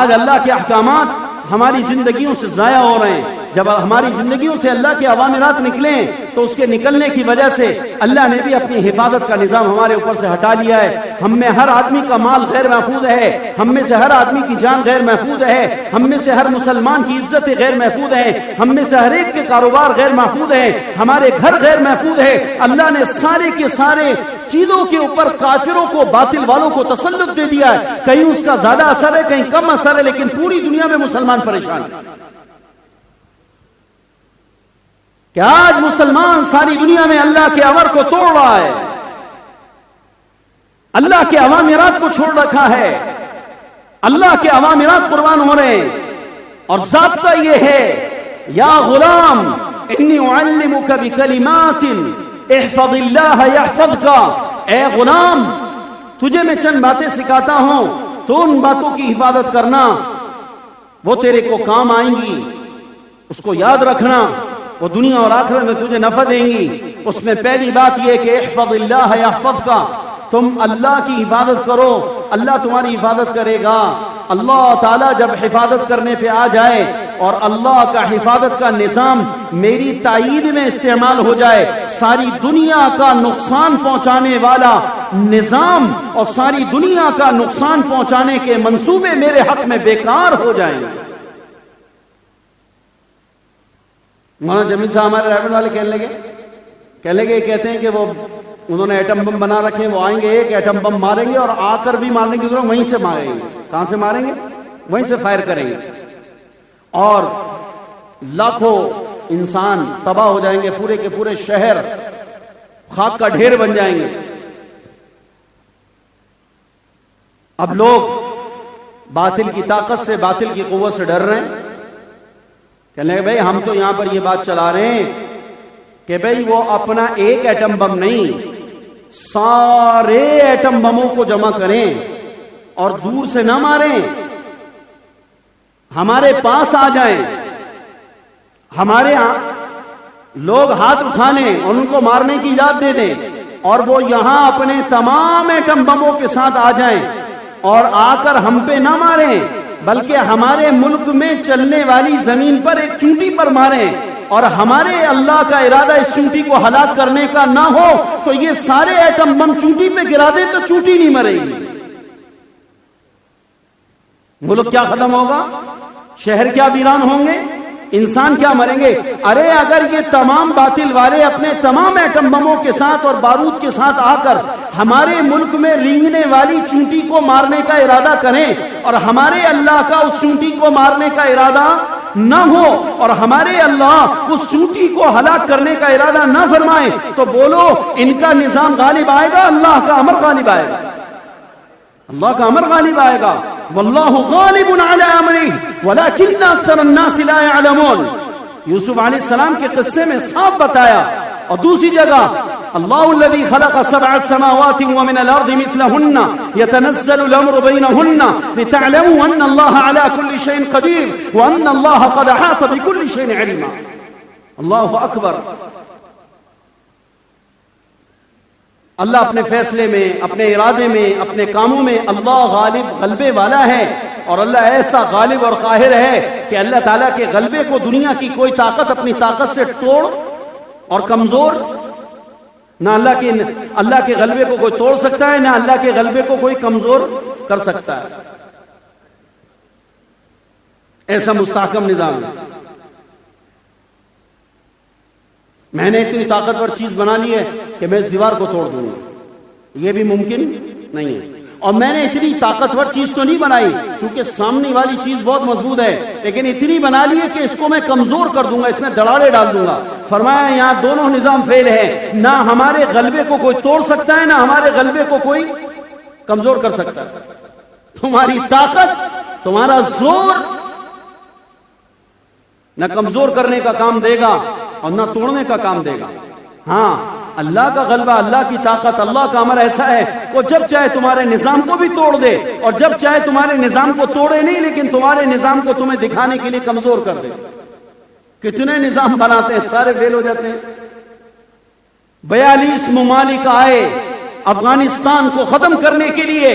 آج اللہ کے احکامات ہماری زندگیوں سے ضائع ہو رہے ہیں. جب ہماری زندگیوں سے اللہ کے اوامرات نکلیں تو اس کے نکلنے کی وجہ سے اللہ نے بھی اپنی حفاظت کا نظام ہمارے اوپر سے ہٹا لیا ہے. ہم میں ہر آدمی کا مال غیر محفوظ ہے, ہم میں سے ہر آدمی کی جان غیر محفوظ ہے, ہم میں سے ہر مسلمان کی عزت غیر محفوظ ہے, ہم میں سے ہر ایک کے کاروبار غیر محفوظ ہے, ہمارے گھر غیر محفوظ ہے. اللہ نے سارے کے سارے چیزوں کے اوپر کافروں کو, باطل والوں کو تسلط دے دیا ہے. کہیں اس کا زیادہ اثر ہے, کہیں کم اثر ہے, لیکن پوری دنیا میں مسلمان پریشان ہے. کہ آج مسلمان ساری دنیا میں اللہ کے امر کو توڑ رہا ہے, اللہ کے اوامرات کو چھوڑ رکھا ہے, اللہ کے اوامرات قربان ہو رہے ہیں. اور ضابطہ یہ ہے یا غلام انی اعلمک بکلمات احفظ اللہ یحفظک. اے غلام, تجھے میں چند باتیں سکھاتا ہوں تو ان باتوں کی حفاظت کرنا, وہ تیرے کو کام آئیں گی. اس کو یاد رکھنا, وہ دنیا اور آخرت میں تجھے نفع دیں گی. اس میں پہلی بات یہ کہ احفظ اللہ یحفظک, تم اللہ کی حفاظت کرو, اللہ تمہاری حفاظت کرے گا. اللہ تعالیٰ جب حفاظت کرنے پہ آ جائے اور اللہ کا حفاظت کا نظام میری تائید میں استعمال ہو جائے, ساری دنیا کا نقصان پہنچانے والا نظام اور ساری دنیا کا نقصان پہنچانے کے منصوبے میرے حق میں بیکار ہو جائیں گے. مولانا جمیل صاحب ہمارے رائبر والے کہنے لگے کہتے ہیں کہ وہ انہوں نے ایٹم بم بنا رکھے ہیں, وہ آئیں گے ایک ایٹم بم ماریں گے اور آ کر بھی مارنے کی ضرورت وہیں سے ماریں گے. کہاں سے ماریں گے؟ وہیں سے فائر کریں گے اور لاکھوں انسان تباہ ہو جائیں گے, پورے کے پورے شہر خاک کا ڈھیر بن جائیں گے. اب لوگ باطل کی طاقت سے, باطل کی قوت سے ڈر رہے ہیں. کہنے لگے بھائی ہم تو یہاں پر یہ بات چلا رہے ہیں کہ بھائی وہ اپنا ایک ایٹم بم نہیں, سارے ایٹم بموں کو جمع کریں اور دور سے نہ ماریں, ہمارے پاس آ جائیں, ہمارے لوگ ہاتھ اٹھا لیں اور ان کو مارنے کی اجازت دے دیں, اور وہ یہاں اپنے تمام ایٹم بموں کے ساتھ آ جائیں اور آ کر ہم پہ نہ ماریں بلکہ ہمارے ملک میں چلنے والی زمین پر ایک چونٹی پر ماریں, اور ہمارے اللہ کا ارادہ اس چونٹی کو ہلاک کرنے کا نہ ہو تو یہ سارے ایٹم بم چونٹی پہ گرا دے تو چونٹی نہیں مرے گی. ملک کیا ختم ہوگا, شہر کیا ویران ہوں گے, انسان کیا مریں گے؟ ارے اگر یہ تمام باطل والے اپنے تمام ایٹم بموں کے ساتھ اور بارود کے ساتھ آ کر ہمارے ملک میں رینگنے والی چونٹی کو مارنے کا ارادہ کریں اور ہمارے اللہ کا اس چونٹی کو مارنے کا ارادہ نہ ہو اور ہمارے اللہ اس چونٹی کو ہلاک کرنے کا ارادہ نہ فرمائے، تو بولو ان کا نظام غالب آئے گا؟ اللہ کا امر غالب آئے گا، اللہ کا امر غالب آئے گا۔ واللہ غالب علی امرہ ولکن اکثر الناس لا يعلمون، یوسف علیہ السلام کے قصے میں صاف بتایا۔ اور دوسری جگہ اللہ الذي خلق سبع سماوات ومن الارض مثلهن يتنزل الامر بينهن لتعلموا ان الله على كل شيء قدير وان الله قد احاط بكل شيء علما۔ اللہ اکبر۔ اللہ اپنے فیصلے میں، اپنے ارادے میں، اپنے کاموں میں اللہ غالب غلبے والا ہے، اور اللہ ایسا غالب اور قاہر ہے کہ اللہ تعالیٰ کے غلبے کو دنیا کی کوئی طاقت اپنی طاقت سے توڑ اور کمزور نہ اللہ کے غلبے کو کوئی توڑ سکتا ہے، نہ اللہ کے غلبے کو کوئی کمزور کر سکتا ہے۔ ایسا مستحکم نظام ہے۔ میں نے اتنی طاقتور چیز بنا لی ہے کہ میں اس دیوار کو توڑ دوں گا، یہ بھی ممکن نہیں ہے۔ اور میں نے اتنی طاقتور چیز تو نہیں بنائی چونکہ سامنے والی چیز بہت مضبوط ہے، لیکن اتنی بنا لی ہے کہ اس کو میں کمزور کر دوں گا، اس میں دراڑے ڈال دوں گا۔ فرمایا یہاں دونوں نظام فیل ہے، نہ ہمارے غلبے کو کوئی توڑ سکتا ہے، نہ ہمارے غلبے کو کوئی کمزور کر سکتا ہے۔ تمہاری طاقت، تمہارا زور نہ کمزور کرنے کا کام دے گا اور نہ توڑنے کا کام دے گا۔ ہاں، اللہ کا غلبہ، اللہ کی طاقت، اللہ کا امر ایسا ہے وہ جب چاہے تمہارے نظام کو بھی توڑ دے اور جب چاہے تمہارے نظام کو توڑے نہیں لیکن تمہارے نظام کو تمہیں دکھانے کے لیے کمزور کر دے۔ کتنے نظام بناتے ہیں، سارے فیل ہو جاتے ہیں۔ 42 ممالک آئے افغانستان کو ختم کرنے کے لیے،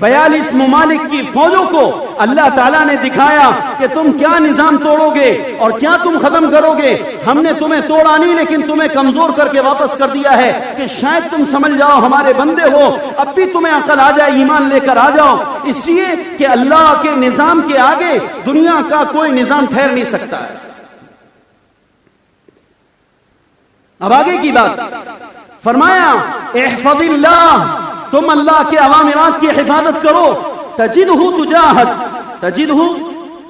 42 ممالک کی فوجوں کو اللہ تعالیٰ نے دکھایا کہ تم کیا نظام توڑو گے اور کیا تم ختم کرو گے۔ ہم نے تمہیں توڑا نہیں لیکن تمہیں کمزور کر کے واپس کر دیا ہے کہ شاید تم سمجھ جاؤ ہمارے بندے ہو، اب بھی تمہیں عقل آ جائے، ایمان لے کر آ جاؤ، اس لیے کہ اللہ کے نظام کے آگے دنیا کا کوئی نظام ٹھہر نہیں سکتا ہے۔ اب آگے کی بات فرمایا، احفظ اللہ، تم اللہ کے اوامرات کی حفاظت کرو، تجدہ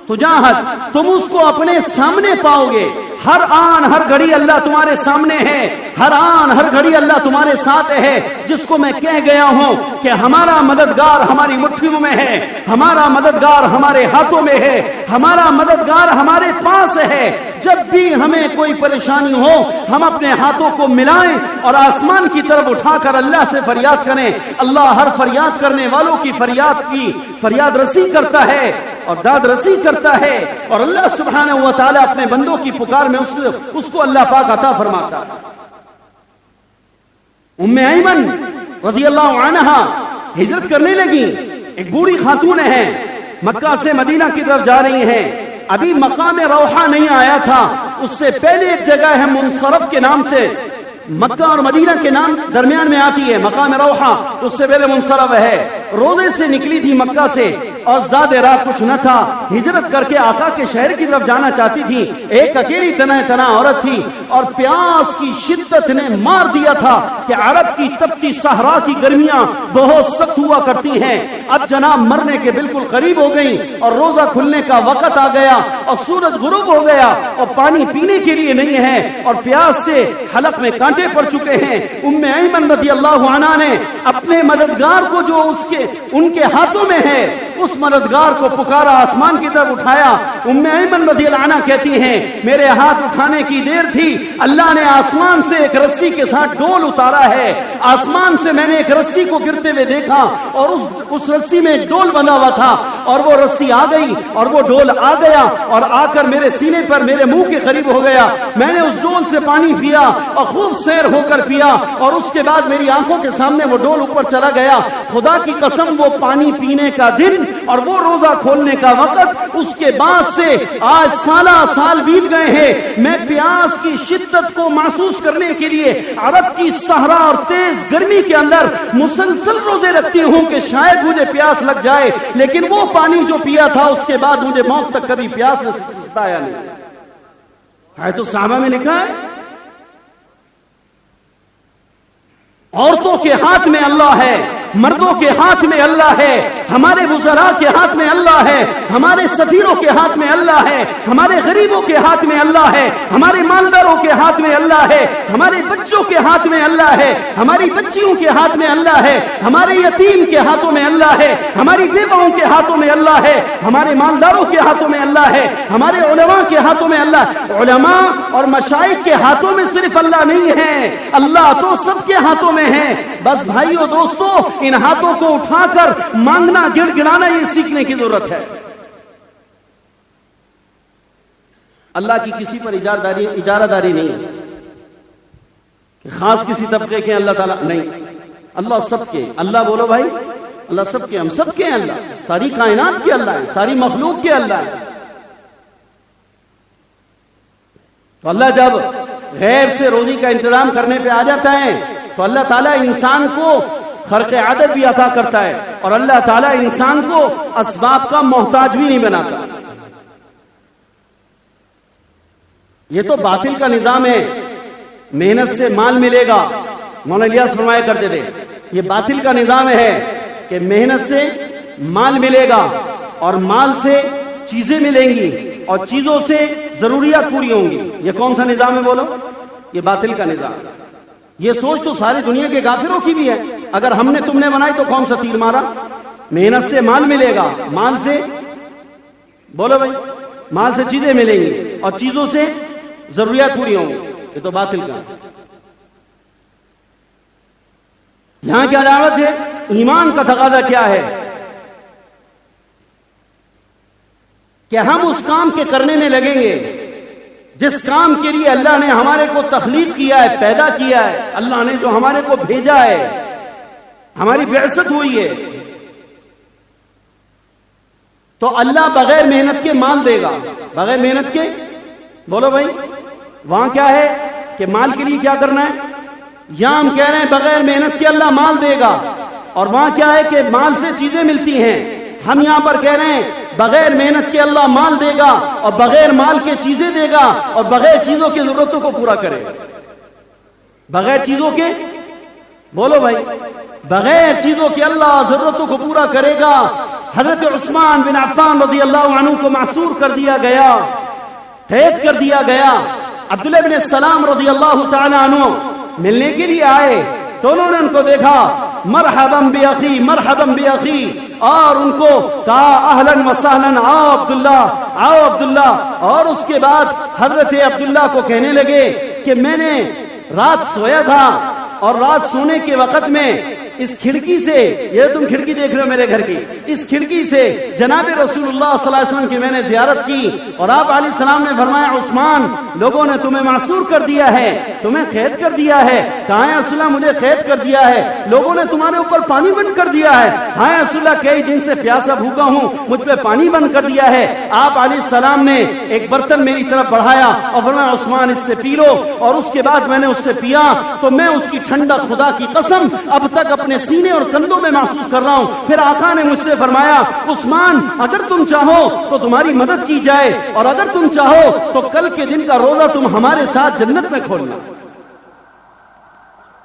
تجاہد، تم اس کو اپنے سامنے پاؤ گے۔ ہر آن ہر گھڑی اللہ تمہارے سامنے ہے، ہر آن ہر گھڑی اللہ تمہارے ساتھ ہے۔ جس کو میں کہہ گیا ہوں کہ ہمارا مددگار ہماری مٹھیوں میں ہے، ہمارا مددگار ہمارے ہاتھوں میں ہے، ہمارا مددگار ہمارے پاس ہے۔ جب بھی ہمیں کوئی پریشانی ہو ہم اپنے ہاتھوں کو ملائیں اور آسمان کی طرف اٹھا کر اللہ سے فریاد کریں۔ اللہ ہر فریاد کرنے والوں کی فریاد رسی کرتا ہے اور داد رسی کرتا ہے، اور اللہ سبحانہ و تعالی اپنے بندوں کی پکار میں اس کو اللہ پاک عطا فرماتا ہے۔ ام ایمن رضی اللہ عنہا ہجرت کرنے لگی، ایک بوڑھی خاتون ہیں، مکہ سے مدینہ کی طرف جا رہی ہیں۔ ابھی مقام روحہ نہیں آیا تھا، اس سے پہلے ایک جگہ ہے منصرف کے نام سے، مکہ اور مدینہ کے نام درمیان میں آتی ہے مقام روحہ، اس سے پہلے منصرف ہے۔ روزے سے نکلی تھی مکہ سے اور زیادہ راہ کچھ نہ تھا، ہجرت کر کے آقا کے شہر کی طرف جانا چاہتی تھی۔ ایک اکیلی تنہا عورت تھی اور پیاس کی شدت نے مار دیا تھا کہ عرب کی تپتی صحرا کی گرمیاں بہت سخت ہوا کرتی ہیں۔ اب جناب مرنے کے بالکل قریب ہو گئی اور روزہ کھلنے کا وقت آ گیا اور سورج غروب ہو گیا اور پانی پینے کے لیے نہیں ہے اور پیاس سے حلق میں کانٹے پڑ چکے ہیں۔ ام ایمن رضی اللہ عنہا نے اپنے مددگار کو جو ان کے ہاتھوں میں ہے اس مددگار کو پکارا، آسمان کی طرف اٹھایا۔ ام ایمن رضی اللہ عنہا کہتی ہیں میرے ہاتھ اٹھانے کی دیر تھی، اللہ نے آسمان سے ایک رسی کے ساتھ ڈول اتارا ہے۔ آسمان سے میں نے ایک رسی کو گرتے ہوئے دیکھا اور اس رسی میں ایک ڈول بندھا ہوا تھا اور وہ رسی آ گئی اور وہ ڈول آ گیا اور آ کر میرے سینے پر میرے منہ کے قریب ہو گیا۔ میں نے اس ڈول سے پانی پیا اور خوب سیر ہو کر پیا اور اس کے بعد میری آنکھوں کے سامنے وہ ڈول اوپر چلا گیا۔ خدا کی قسم وہ پانی پینے کا دن اور وہ روزہ کھولنے کا وقت، اس کے بعد سے آج سال بیت گئے ہیں، میں پیاس کی شدت کو محسوس کرنے کے لیے عرب کی صحرا اور تیز گرمی کے اندر مسلسل روزے رکھتی ہوں کہ شاید مجھے پیاس لگ جائے، لیکن وہ پانی جو پیا تھا اس کے بعد مجھے موت تک کبھی پیاس نہ ستایا نہیں۔ ہے تو صحابہ میں لکھا ہے عورتوں کے ہاتھ میں اللہ ہے، مردوں کے ہاتھ میں اللہ ہے، ہمارے وزراء کے ہاتھ میں اللہ ہے، ہمارے سفیروں کے ہاتھ میں اللہ ہے، ہمارے غریبوں کے ہاتھ میں اللہ ہے، ہمارے مالداروں کے ہاتھ میں اللہ ہے، ہمارے بچوں کے ہاتھ میں اللہ ہے، ہماری بچیوں کے ہاتھ میں اللہ ہے، ہمارے یتیم کے ہاتھوں میں اللہ ہے، ہماری بیواؤں کے ہاتھوں میں اللہ ہے، ہمارے مالداروں کے ہاتھوں میں اللہ ہے، ہمارے علماء کے ہاتھوں میں اللہ۔ علماء اور مشائخ کے ہاتھوں میں صرف اللہ نہیں ہے، اللہ تو سب کے ہاتھوں میں ہے۔ بس بھائیو دوستو، ان ہاتھوں کو اٹھا کر مانگنا گڑ گڑانا یہ سیکھنے کی ضرورت ہے۔ اللہ کی کسی پر اجارہ داری نہیں ہے کہ خاص کسی طبقے کے اللہ تعالیٰ نہیں، اللہ سب کے۔ اللہ بولو بھائی، اللہ سب کے، ہم سب کے ہیں، اللہ ساری کائنات کے اللہ ہے، ساری مخلوق کے اللہ ہے۔ تو اللہ جب غیب سے روزی کا انتظام کرنے پہ آ جاتا ہے تو اللہ تعالیٰ انسان کو خرق عادت بھی عطا کرتا ہے، اور اللہ تعالیٰ انسان کو اسباب کا محتاج بھی نہیں بناتا۔ یہ تو باطل کا نظام ہے، محنت سے مال ملے گا، مولانا الیاس فرمایا کرتے تھے یہ باطل کا نظام ہے کہ محنت سے مال ملے گا اور مال سے چیزیں ملیں گی اور چیزوں سے ضروریات پوری ہوں گی۔ یہ کون سا نظام ہے بولو؟ یہ باطل کا نظام۔ یہ سوچ تو ساری دنیا کے کافروں کی بھی ہے۔ اگر ہم نے تم نے بنائی تو کون سا تیر مارا؟ محنت سے مال ملے گا، مال سے بولو بھائی، مال سے چیزیں ملیں گی اور چیزوں سے ضروریات پوری ہوں گی۔ یہ تو باطل کا۔ یہاں کیا دعوت ہے؟ ایمان کا تقاضا کیا ہے کہ ہم اس کام کے کرنے میں لگیں گے جس کام کے لیے اللہ نے ہمارے کو تخلیق کیا ہے، پیدا کیا ہے، اللہ نے جو ہمارے کو بھیجا ہے، ہماری بعثت ہوئی ہے۔ تو اللہ بغیر محنت کے مال دے گا، بغیر محنت کے بولو بھائی۔ وہاں کیا ہے کہ مال کے لیے کیا کرنا ہے؟ یہاں ہم کہہ رہے ہیں بغیر محنت کے اللہ مال دے گا، اور وہاں کیا ہے کہ مال سے چیزیں ملتی ہیں۔ ہم یہاں پر کہہ رہے ہیں بغیر محنت کے اللہ مال دے گا اور بغیر مال کے چیزیں دے گا اور بغیر چیزوں کی ضرورتوں کو پورا کرے گا۔ بغیر چیزوں کے بولو بھائی، بغیر چیزوں کے اللہ ضرورتوں کو پورا کرے گا۔ حضرت عثمان بن عفان رضی اللہ عنہ کو معصور کر دیا گیا، قید کر دیا گیا۔ عبداللہ بن السلام رضی اللہ تعالی عنہ ملنے کے لیے آئے تو انہوں نے ان کو دیکھا، مرحبا بأخی مرحبا بأخی، اور ان کو کہا اہلا وسہلا، آؤ عبداللہ آؤ عبداللہ۔ اور اس کے بعد حضرت عبداللہ کو کہنے لگے کہ میں نے رات سویا تھا اور رات سونے کے وقت میں اس کھڑکی سے، یہ تم کھڑکی دیکھ رہے ہو میرے گھر کی، اس کھڑکی سے جناب رسول اللہ صلی اللہ علیہ وسلم کی میں نے زیارت کی، اور آپ علیہ السلام نے فرمایا عثمان لوگوں نے تمہیں معصور کر دیا ہے، تمہیں قید کر دیا ہے۔ کہا ہے رسول اللہ مجھے قید کر دیا ہے، لوگوں نے تمہارے اوپر پانی بند کر دیا ہے۔ ہاں رسول اللہ کئی دن سے پیاسا بھوکا ہوں، مجھ پہ پانی بند کر دیا ہے۔ آپ علیہ السلام نے ایک برتن میری طرف بڑھایا اور فرمایا عثمان اس سے پی لو، اور اس کے بعد میں نے اس سے پیا تو میں اس کی ٹھنڈک خدا کی قسم اب تک اپنے سینے اور کندھوں میں محسوس کر رہا ہوں۔ پھر آقا نے مجھ سے فرمایا عثمان اگر تم چاہو تو تمہاری مدد کی جائے، اور اگر تم چاہو تو کل کے دن کا روزہ تم ہمارے ساتھ جنت میں کھولنا۔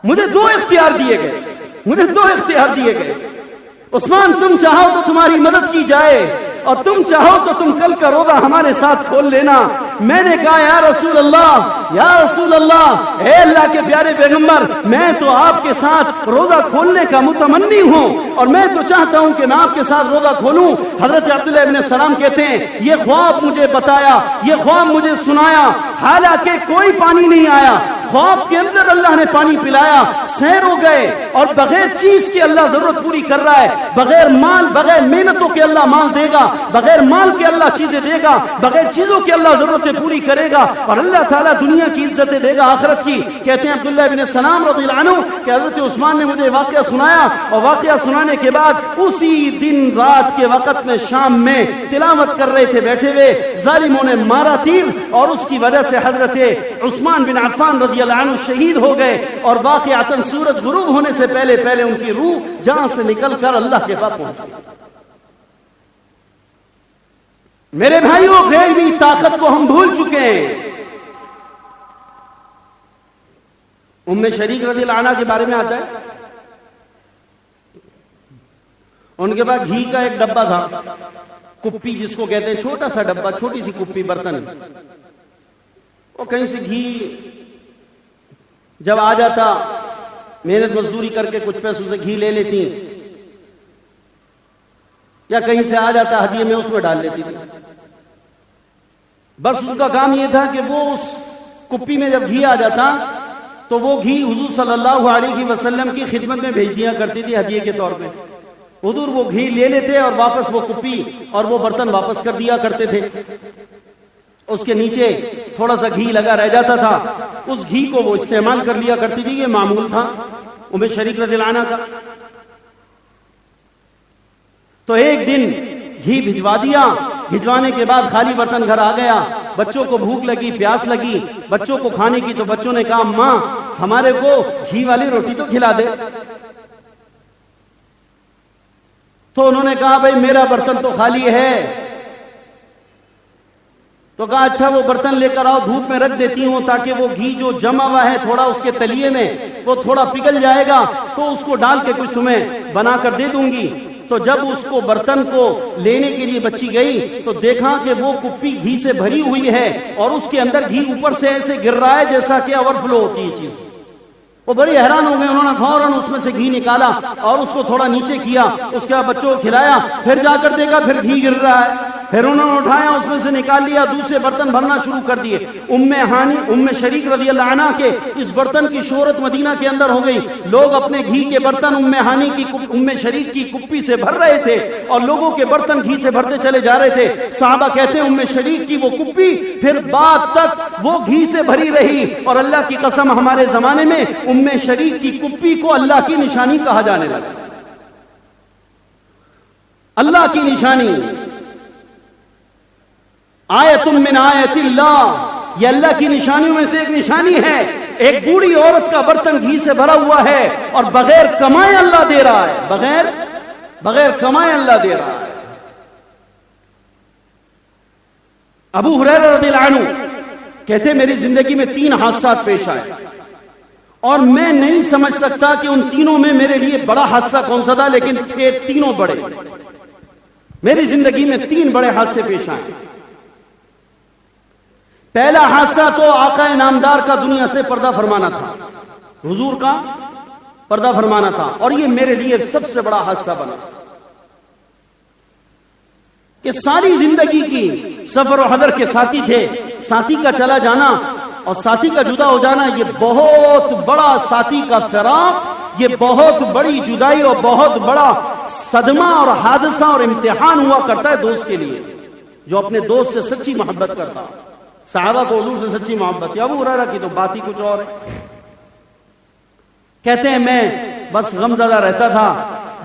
مجھے دو اختیار دیے گئے، مجھے دو اختیار دیے گئے، عثمان تم چاہو تو تمہاری مدد کی جائے اور تم چاہو تو تم کل کا روزہ ہمارے ساتھ کھول لینا۔ میں نے کہا یا رسول اللہ، یا رسول اللہ، اے اللہ کے پیارے پیغمبر، میں تو آپ کے ساتھ روزہ کھولنے کا متمنی ہوں اور میں تو چاہتا ہوں کہ میں آپ کے ساتھ روزہ کھولوں۔ حضرت عبداللہ ابن السلام کہتے ہیں یہ خواب مجھے بتایا، یہ خواب مجھے سنایا، حالانکہ کوئی پانی نہیں آیا، خواب کے اندر اللہ نے پانی پلایا، سیر ہو گئے، اور بغیر چیز کے اللہ ضرورت پوری کر رہا ہے، بغیر مال بغیر محنتوں کے اللہ مال دے گا، بغیر مال کے اللہ چیزیں دے گا، بغیر چیزوں کے اللہ ضرورتیں پوری کرے گا، اور اللہ تعالیٰ دنیا کی عزتیں دے گا آخرت کی۔ کہتے ہیں عبداللہ بن السلام رضی اللہ عنہ کہ حضرت عثمان نے مجھے واقعہ سنایا، اور واقعہ سنانے کے بعد اسی دن رات کے وقت میں شام میں تلاوت کر رہے تھے بیٹھے ہوئے، ظالموں نے مارا تیر، اور اس کی وجہ سے حضرت عثمان بن عفان رضی اللہ عنہ شہید ہو گئے، اور واقعتاً سورج غروب ہونے سے پہلے پہلے ان کی روح جہاں سے نکل کر اللہ کے پاس پہنچ گئی۔ میرے بھائیوں غیبی طاقت کو ہم بھول چکے ہیں، ام شریک رضی اللہ عنہ کے بارے میں آتا ہے، ان کے پاس گھی کا ایک ڈبہ تھا، کپی جس کو کہتے ہیں، چھوٹا سا ڈبہ، چھوٹی سی کپی، برتن، وہ کہیں سے گھی جب آ جاتا، محنت مزدوری کر کے کچھ پیسوں سے گھی لے لیتی، یا کہیں سے آ جاتا ہدیے میں، اس میں ڈال لیتی تھی۔ بس ان کا کام یہ تھا کہ وہ اس کپی میں جب گھی آ جاتا تو وہ گھی حضور صلی اللہ علیہ وسلم کی خدمت میں بھیج دیا کرتی تھی ہدیے کے طور پہ۔ حضور وہ گھی لے لیتے اور واپس وہ کپی اور وہ برتن واپس کر دیا کرتے تھے۔ اس کے نیچے تھوڑا سا گھی لگا رہ جاتا تھا، اس گھی کو وہ استعمال کر لیا کرتی تھی۔ یہ معمول تھا ام شریک رضی اللہ عنہ کا۔ تو ایک دن گھی بھجوا دیا، بھجوانے کے بعد خالی برتن گھر آ گیا، بچوں کو بھوک لگی، پیاس لگی بچوں کو کھانے کی، تو بچوں نے کہا ماں ہمارے کو گھی والی روٹی تو کھلا دے۔ تو انہوں نے کہا بھائی میرا برتن تو خالی ہے۔ تو کہا اچھا وہ برتن لے کر آؤ، دھوپ میں رکھ دیتی ہوں تاکہ وہ گھی جو جمع ہوا ہے تھوڑا اس کے تلیے میں وہ تھوڑا پگھل جائے گا، تو اس کو ڈال کے کچھ تمہیں بنا کر دے دوں گی۔ تو جب اس کو برتن کو لینے کے لیے بچی گئی تو دیکھا کہ وہ کپی گھی سے بھری ہوئی ہے اور اس کے اندر گھی اوپر سے ایسے گر رہا ہے جیسا کہ اوور فلو ہوتی ہے چیز۔ وہ بڑی حیران ہو گئے، انہوں نے فوراً اس میں سے گھی نکالا اور اس کو تھوڑا نیچے کیا، اس کے بعد بچوں کو کھلایا، پھر جا کر دیکھا پھر گھی گر رہا ہے، پھر انہوں نے اٹھایا اس میں سے نکال لیا، دوسرے برتن بھرنا شروع کر دیے۔ ام شریک رضی اللہ عنہ کے اس برتن کی شہرت مدینہ کے اندر ہو گئی، لوگ اپنے گھی کے برتن ام شریک کی کپی سے بھر رہے تھے اور لوگوں کے برتن گھی سے بھرتے چلے جا رہے تھے۔ صحابہ کہتے ہیں ام شریک کی وہ کپی پھر بعد تک وہ گھی سے بھری رہی، اور اللہ کی قسم ہمارے زمانے میں ام شریک کی کپی کو اللہ کی نشانی کہا جانے لگا۔ اللہ کی نشانی، آیت من آیت اللہ، یہ اللہ کی نشانیوں میں سے ایک نشانی ہے۔ ایک بوڑھی عورت کا برتن گھی سے بھرا ہوا ہے اور بغیر کمائے اللہ دے رہا ہے، بغیر کمائے اللہ دے رہا ہے۔ ابو ہریرہ رضی اللہ عنہ کہتے میری زندگی میں 3 حادثات پیش آئے اور میں نہیں سمجھ سکتا کہ ان تینوں میں میرے لیے بڑا حادثہ کون سا تھا، لیکن تھے تینوں بڑے۔ میری زندگی میں 3 بڑے حادثے پیش آئے۔ پہلا حادثہ تو آقا نامدار کا دنیا سے پردہ فرمانا تھا، حضور کا پردہ فرمانا تھا، اور یہ میرے لیے سب سے بڑا حادثہ بنا کہ ساری زندگی کی سفر و حضر کے ساتھی تھے، ساتھی کا چلا جانا اور ساتھی کا جدا ہو جانا، یہ بہت بڑا، ساتھی کا فراق یہ بہت بڑی جدائی اور بہت بڑا صدمہ اور حادثہ اور امتحان ہوا کرتا ہے دوست کے لیے، جو اپنے دوست سے سچی محبت کرتا۔ صحابہ کو حضور سے سچی محبت ہے، ابو ہریرہ کی تو بات ہی کچھ اور ہے۔ کہتے ہیں میں بس غمزدہ رہتا تھا۔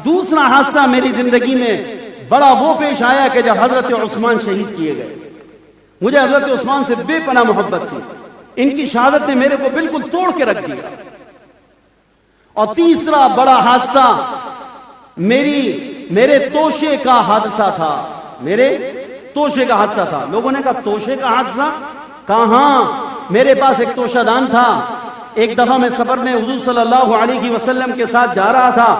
دوسرا حادثہ میری زندگی میں بڑا وہ پیش آیا کہ جب حضرت عثمان شہید کیے گئے، مجھے حضرت عثمان سے بے پناہ محبت تھی، ان کی شہادت نے میرے کو بالکل توڑ کے رکھ دیا۔ اور تیسرا بڑا حادثہ میرے توشے کا حادثہ تھا، میرے توشے کا حادثہ تھا۔ لوگوں نے کہا توشے کا حادثہ؟ کہاں، میرے پاس ایک توشہ دان تھا۔ ایک دفعہ میں سفر میں حضور صلی اللہ علیہ وسلم کے ساتھ جا رہا تھا،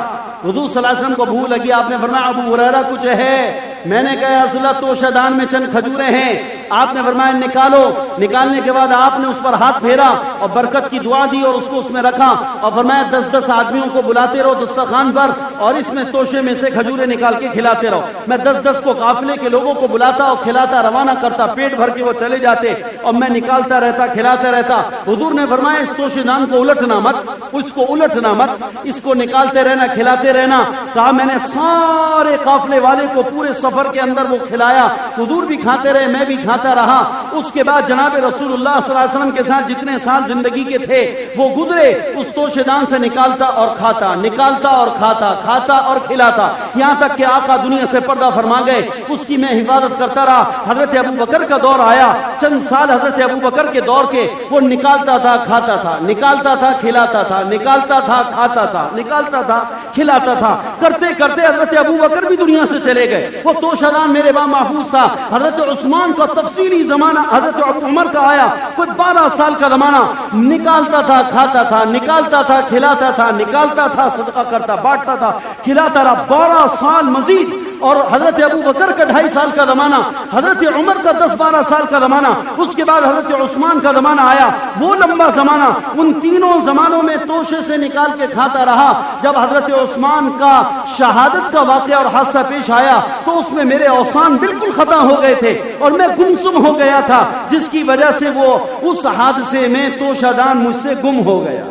حضور صلی اللہ علیہ وسلم کو بھوک لگی، آپ نے فرمایا ابو ہریرہ کچھ ہے؟ میں نے کہا یا رسول اللہ توشہ دان میں چند کھجوریں ہیں۔ آپ نے فرمایا نکالو۔ نکالنے کے بعد آپ نے اس پر ہاتھ پھیرا اور برکت کی دعا دی اور اس کو اس میں رکھا اور فرمایا 10 آدمیوں کو بلاتے رہو دسترخوان پر اور اس میں توشے میں سے کھجوریں نکال کے کھلاتے رہو۔ میں 10 کو قافلے کے لوگوں کو بلاتا اور کھلاتا، روانہ کرتا، پیٹ بھر کے وہ چلے جاتے اور میں نکالتا رہتا، کھلاتا رہتا۔ حضور نے فرمایا اس توشے دان کو الٹنا مت، اس کو الٹنا مت، اس کو نکالتے رہنا، کھلاتے رہنا۔ کہا میں نے سارے قافلے والے کو پورے سفر کے اندر وہ کھلایا، حضور بھی کھاتے رہے، میں بھی کھاتا رہا۔ اس کے بعد جناب رسول اللہ صلی اللہ علیہ وسلم کے ساتھ جتنے سال زندگی کے تھے وہ گزرے، اس توشے دان سے نکالتا اور کھاتا، نکالتا اور کھاتا، کھاتا اور کھلاتا، یہاں تک کہ آقا دنیا سے پردہ فرما گئے۔ اس کی میں حفاظت کرتا رہا۔ حضرت ابو بکر کا دور آیا، چند سال حضرت ابو بکر کے دور کے، وہ نکالتا تھا، کھاتا تھا، نکالتا تھا، کھلاتا تھا، نکالتا تھا، کھاتا تھا، نکالتا تھا، کھلاتا تھا. کرتے کرتے حضرت ابو بکر بھی دنیا سے چلے گئے. وہ توشدان میرے وہاں محفوظ تھا. حضرت عثمان کا تفصیلی زمانہ حضرت عمر کا آیا, کوئی 12 سال کا زمانہ. نکالتا تھا, کھاتا تھا, نکالتا تھا, کھلاتا تھا, نکالتا تھا, صدقہ کرتا, بانٹتا تھا, کھلاتا رہا 12 سال مزید. اور حضرت ابو بکر کا 2.5 سال کا زمانہ, حضرت عمر کا 10-12 سال کا زمانہ, اس کے بعد حضرت عثمان کا زمانہ آیا. وہ لمبا زمانہ, ان تینوں زمانوں میں توشے سے نکال کے کھاتا رہا. جب حضرت عثمان کا شہادت کا واقعہ اور حادثہ پیش آیا تو اس میں میرے اوسان بالکل ختم ہو گئے تھے اور میں گمسم ہو گیا تھا, جس کی وجہ سے وہ اس حادثے میں توشدان مجھ سے گم ہو گیا.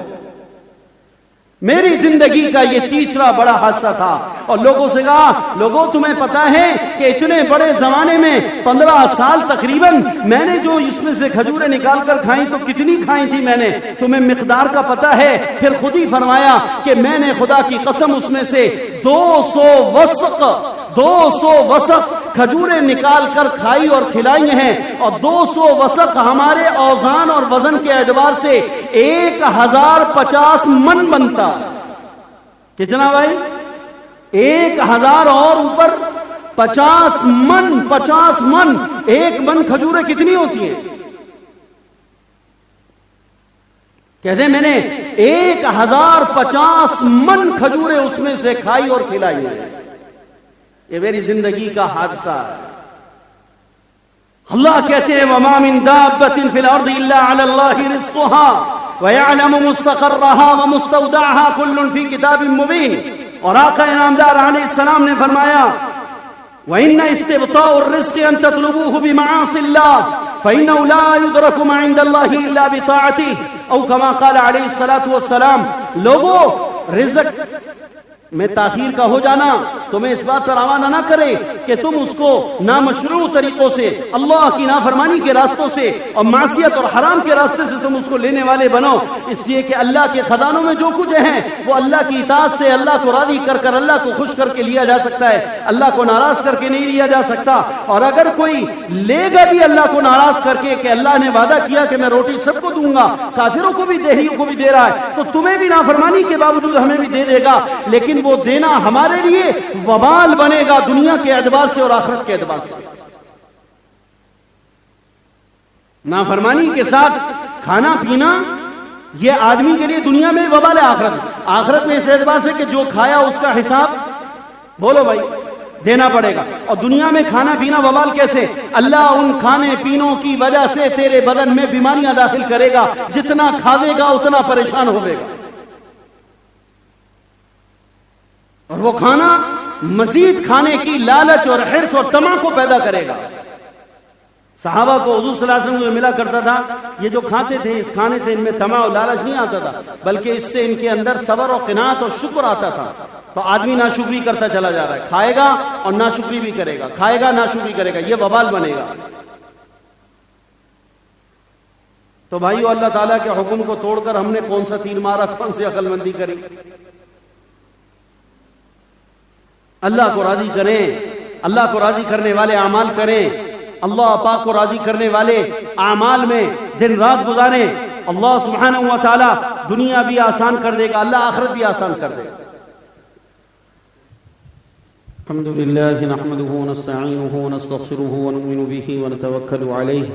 میری زندگی کا یہ تیسرا بڑا حادثہ تھا. اور لوگوں سے کہا, لوگوں تمہیں پتا ہے کہ اتنے بڑے زمانے میں 15 سال تقریباً میں نے جو اس میں سے کھجوریں نکال کر کھائیں تو کتنی کھائیں تھی میں نے, تمہیں مقدار کا پتا ہے؟ پھر خود ہی فرمایا کہ میں نے خدا کی قسم اس میں سے 200 وسق کھجوریں نکال کر کھائی اور کھلائی ہیں. اور 200 وسق ہمارے اوزان اور وزن کے اعتبار سے 1050 من بنتا. کتنا بھائی؟ 1000 اور اوپر 50 من. 1 من کھجوریں کتنی ہوتی ہیں؟ کہتے ہیں میں نے 1050 من کھجوریں اس میں سے کھائی اور کھلائی ہیں. یہ میری زندگی کا حادثہ ہے. اللہ کہتے ہیں وَمَا مِن دَابَّةٍ فِي الْأَرْضِ إِلَّا عَلَى اللَّهِ رِزْقُهَا وَيَعْلَمُ مُسْتَقَرَّهَا وَمُسْتَوْدَعَهَا كُلٌّ فِي كِتَابٍ مُبِينٍ. اور آقا انعامدار علیہ السلام نے فرمایا وَإِنَّ اسْتِبْطَاءَ الرِّزْقِ أَن تَطْلُبُوهُ بِمَعَاصِ اللَّهِ فَإِنَّهُ لَا يُدْرَكُ مَا عِندَ اللَّهِ إِلَّا بِطَاعَتِهِ أو كما قال علیہ الصلوۃ والسلام. لوگوں, رزق میں تاخیر کا ہو جانا تمہیں اس بات پر روانہ نہ کرے کہ تم اس کو نامشروع طریقوں سے, اللہ کی نافرمانی کے راستوں سے اور معصیت اور حرام کے راستے سے تم اس کو لینے والے بنو. اس لیے کہ اللہ کے خزانوں میں جو کچھ ہیں وہ اللہ کی اطاعت سے اللہ کو راضی کر کر, اللہ کو خوش کر کے لیا جا سکتا ہے, اللہ کو ناراض کر کے نہیں لیا جا سکتا. اور اگر کوئی لے گا بھی اللہ کو ناراض کر کے کہ اللہ نے وعدہ کیا کہ میں روٹی سب کو دوں گا, کافروں کو بھی دیہیوں کو بھی دے رہا ہے, تو تمہیں بھی نافرمانی کے باوجود ہمیں بھی دے دے گا. لیکن وہ دینا ہمارے لیے وبال بنے گا دنیا کے اعتبار سے اور آخرت کے اعتبار سے. نافرمانی کے ساتھ کھانا پینا یہ آدمی کے لیے دنیا میں وبال ہے, آخرت میں اس اعتبار سے کہ جو کھایا اس کا حساب بولو بھائی دینا پڑے گا. اور دنیا میں کھانا پینا وبال کیسے؟ اللہ ان کھانے پینوں کی وجہ سے تیرے بدن میں بیماریاں داخل کرے گا, جتنا کھاوے گا اتنا پریشان ہوئے گا. اور وہ کھانا مزید کھانے کی لالچ اور حرص اور طمع کو پیدا کرے گا. صحابہ کو حضور صلی اللہ علیہ وسلم جو ملا کرتا تھا, یہ جو کھاتے تھے اس کھانے سے ان میں طمع اور لالچ نہیں آتا تھا, بلکہ اس سے ان کے اندر صبر اور قناعت اور شکر آتا تھا. تو آدمی ناشکری کرتا چلا جا رہا ہے, کھائے گا اور ناشکری بھی کرے گا, کھائے گا ناشکری کرے گا, یہ وبال بنے گا. تو بھائیو, اللہ تعالیٰ کے حکم کو توڑ کر ہم نے کون سا تیر مارا, کون سی عقل مندی کری؟ اللہ کو راضی کریں, اللہ کو راضی کرنے والے اعمال کریں, اللہ پاک کو راضی کرنے والے اعمال میں دن رات گزاریں. اللہ سبحانہ و تعالی دنیا بھی آسان کر دے گا, اللہ آخرت بھی آسان کر دے گا. الحمد للہ نحمده ونستعینه ونستغفره ونؤمن به ونتوکل علیہ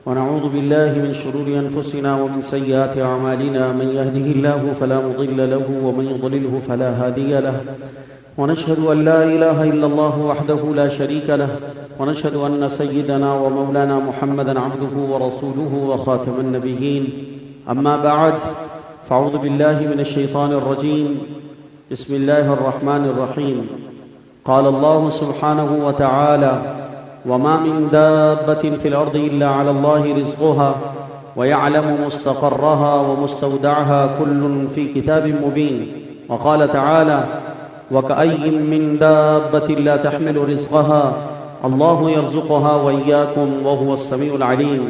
ونعوذ بالله من شرور انفسنا ومن سیئات اعمالنا من يهده الله فلا مضل له ومن يضلله فلا هادي له ونشهد أن لا إله إلا الله وحده لا شريك له ونشهد أن سيدنا ومولانا محمدا عبده ورسوله وخاتم النبيين. أما بعد فأعوذ بالله من الشيطان الرجيم. بسم الله الرحمن الرحيم. قال الله سبحانه وتعالى وما من دابة في الأرض إلا على الله رزقها ويعلم مستقرها ومستودعها كل في كتاب مبين. وقال تعالى وكأي من دابة لا تحمل رزقها الله يرزقها وإياكم وهو السميع العليم.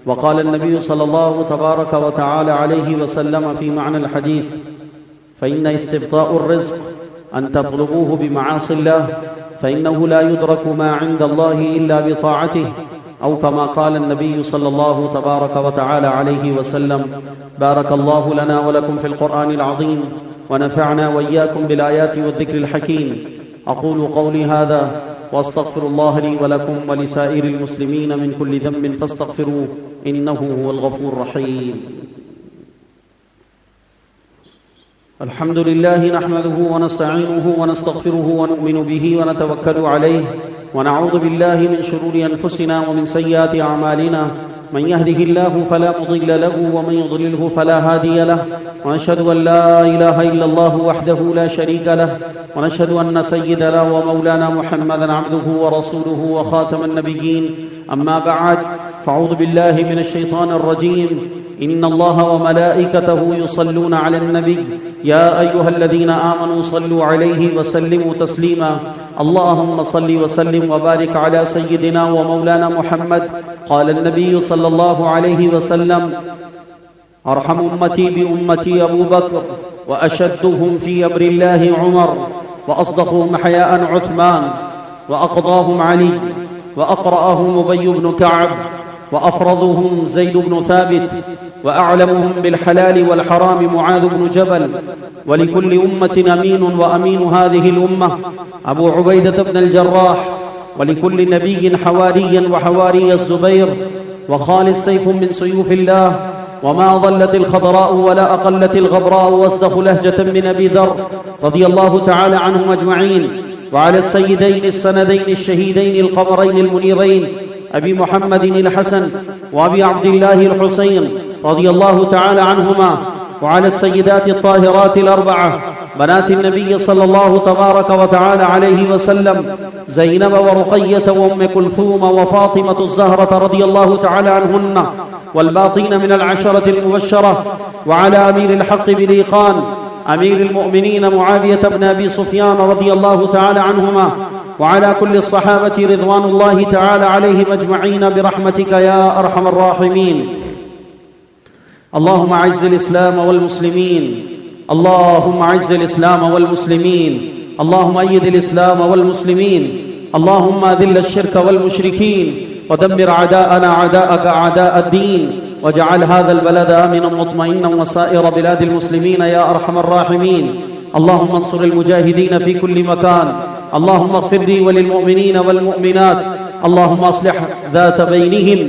وقال النبي صلى الله تبارك وتعالى عليه وسلم في معنى الحديث فإن استبطاء الرزق أن تطلبوه بمعاصي الله فإنه لا يدرك ما عند الله إلا بطاعته أو كما قال النبي صلى الله تبارك وتعالى عليه وسلم. بارك الله لنا ولكم في القرآن العظيم ونفعنا وإياكم بالآيات والذكر الحكيم. أقول قولي هذا وأستغفر الله لي ولكم ولسائر المسلمين من كل ذنب فاستغفروه إنه هو الغفور الرحيم. الحمد لله نحمده ونستعينه ونستغفره ونؤمن به ونتوكل عليه ونعوذ بالله من شرور أنفسنا ومن سيئات أعمالنا. من يهده الله فلا مضل له ومن يضلله فلا هادي له. ونشهد أن لا إله إلا الله وحده لا شريك له. ونشهد أن سيدنا ومولانا محمدا عبده ورسوله وخاتم النبيين. أما بعد فأعوذ بالله من الشيطان الرجيم. إن الله وملائكته يصلون على النبي يا أيها الذين آمنوا صلوا عليه وسلموا تسليما. اللهم صل وسلم وبارك على سيدنا ومولانا محمد. قال النبي صلى الله عليه وسلم أرحم أمتي بأمتي أبو بكر وأشدهم في أمر الله عمر وأصدقهم حياء عثمان وأقضاهم علي وأقرأهم أبي بن كعب وأفرضهم زيد بن ثابت وأعلمهم بالحلال والحرام معاذ بن جبل. ولكل أمة أمين وأمين هذه الأمة أبو عبيدة بن الجراح. ولكل نبي حواريا وحواري الزبير وخال سيف من سيوف الله. وما ظلت الخضراء ولا أقلت الغبراء واصدق لهجة من أبي ذر رضي الله تعالى عنهم أجمعين. وعلى السيدين السندين الشهيدين القمرين المنيرين أبي محمد الحسن وأبي عبد الله الحسين رضي الله تعالى عنهما. وعلى السيدات الطاهرات الأربعة بنات النبي صلى الله تبارك وتعالى عليه وسلم زينب ورقية وأم كلثوم وفاطمة الزهرة رضي الله تعالى عنهن والباقين من العشرة المبشرة. وعلى أمير الحق بليقان أمير المؤمنين معاوية بن أبي سفيان رضي الله تعالى عنهما. وعلى كل الصحابة رضوان الله تعالى عليهم أجمعين برحمتك يا أرحم الراحمين. اللهم أعز الإسلام والمسلمين. اللهم أعز الإسلام والمسلمين. اللهم أيد الإسلام والمسلمين. اللهم أذل الشرك والمشركين ودمر أعداءنا أعداءك أعداء الدين. واجعل هذا البلد آمنا مطمئنا وسائر بلاد المسلمين يا أرحم الراحمين. اللهم انصر المجاهدين في كل مكان. اللهم اغفر لي وللمؤمنين والمؤمنات. اللهم أصلح ذات بينهم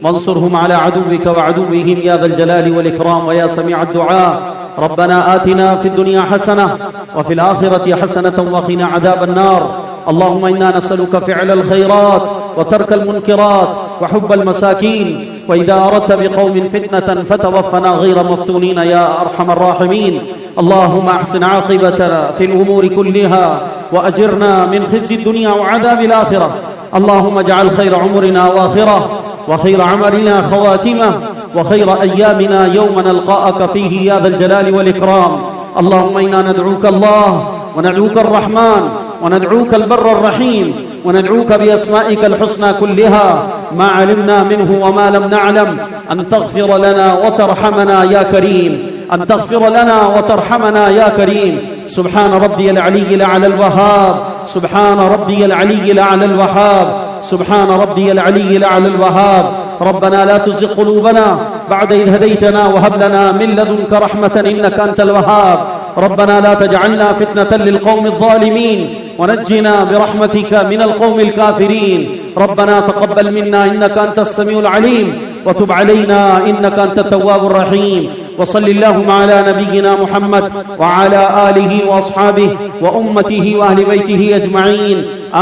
وانصرهم على عدوك وعدوهم يا ذا الجلال والإكرام ويا سميع الدعاء. ربنا آتنا في الدنيا حسنة وفي الآخرة حسنة وقنا عذاب النار. اللهم إنا نسألك فعل الخيرات وترك المنكرات وحب المساكين. وإذا أردت بقوم فتنة فتوفنا غير مفتونين يا أرحم الراحمين. اللهم أحسن عاقبتنا في الأمور كلها وأجرنا من خزي الدنيا وعذاب الآخرة. اللهم اجعل خير عمرنا واخرة وخير عملنا خواتمة وخير أيامنا يوم نلقاك فيه يا ذا الجلال والإكرام. اللهم إنا ندعوك الله وندعوك الرحمن وندعوك البر الرحيم وندعوك بأسمائك الحسنى كلها ما علمنا منه وما لم نعلم أن تغفر لنا وترحمنا يا كريم. أن تغفر لنا وترحمنا يا كريم. سبحان ربي العلي الأعلى الوهاب. سبحان ربي العلي الأعلى الوهاب. سبحان ربي العلي الأعلى الوهاب. ربنا لا تزغ قلوبنا بعد إذ هديتنا وهب لنا من لدنك رحمة إنك أنت الوهاب. ربنا لا تجعلنا فتنة للقوم الظالمين ونجنا برحمتك من القوم الكافرين. ربنا تقبل منا إنك أنت السميع العليم وتب علينا إنك أنت التواب الرحيم. وصل اللهم على نبينا محمد وعلى آله وأصحابه وأمته وأهل بيته أجمعين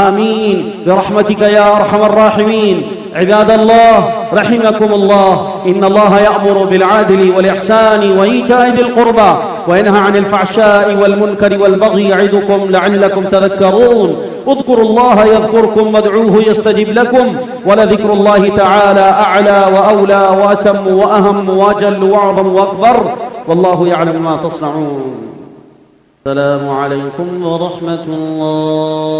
آمين برحمتك يا أرحم الراحمين. عباد الله رحمكم الله. إن الله يأمر بالعدل والإحسان وإيتاء ذي القربى وينهى عن الفحشاء والمنكر والبغي يعظكم لعلكم تذكرون. اذكروا الله يذكركم وادعوه يستجب لكم ولذكر الله تعالى أعلى وأولى وأتم وأهم وأجل وأعظم وأكبر والله يعلم ما تصنعون. السلام عليكم ورحمة الله.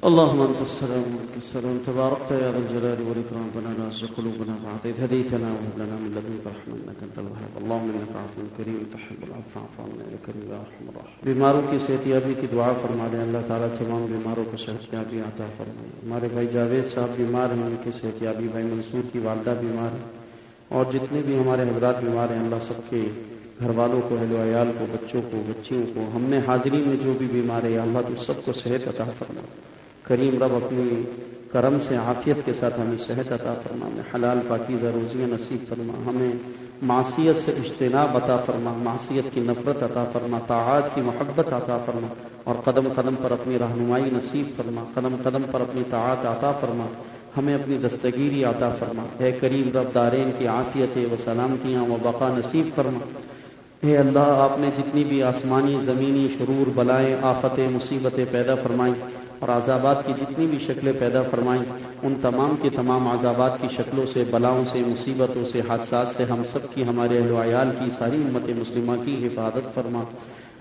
اللهم أنت السلام ومنك السلام تباركت يا ذا الجلال والإكرام. ربنا لا تزغ قلوبنا بعد إذ هديتنا وهب لنا من لدنك رحمة إنك أنت الوهاب. اللهم إنك عفو كريم تحب العفو فاعف عنا يا كريم يا أرحم الراحمين. بیماروں کی صحتیابی کی دعا فرما دیں. اللہ تعالیٰ تمام بیماروں کو صحتیابی عطا فرمائے. ہمارے بھائی جاوید صاحب بیمار ہیں, ان کی صحتیابی. بھائی منصور کی والدہ بیمار ہیں, اور جتنے بھی ہمارے حضرات بیمار ہیں اللہ سب کے گھر والوں کو، اہل و عیال کو، بچوں کو، بچیوں کو، ہم نے حاضری میں جو بھی بیمار ہے اللہ تو سب کو صحت عطا فرما۔ کریم رب اپنی کرم سے عافیت کے ساتھ ہمیں صحت عطا فرما، ہمیں حلال پاکیزہ روزیاں نصیب فرما، ہمیں معصیت سے اجتناب عطا فرما، معصیت کی نفرت عطا فرما، طاعات کی محبت عطا فرما، اور قدم قدم پر اپنی رہنمائی نصیب فرما، قدم قدم پر اپنی طاعات عطا فرما، ہمیں اپنی دستگیری عطا فرما۔ اے کریم رب دارین کی عافیت و سلامتیاں و بقا نصیب فرما۔ اے اللہ، آپ نے جتنی بھی آسمانی زمینی شرور، بلائیں، آفتیں، مصیبتیں پیدا فرمائیں اور عذابات کی جتنی بھی شکلیں پیدا فرمائیں، ان تمام کے تمام عذابات کی شکلوں سے، بلاؤں سے، مصیبتوں سے، حادثات سے ہم سب کی، ہمارے اہل و عیال کی، ساری امت مسلمہ کی حفاظت فرما۔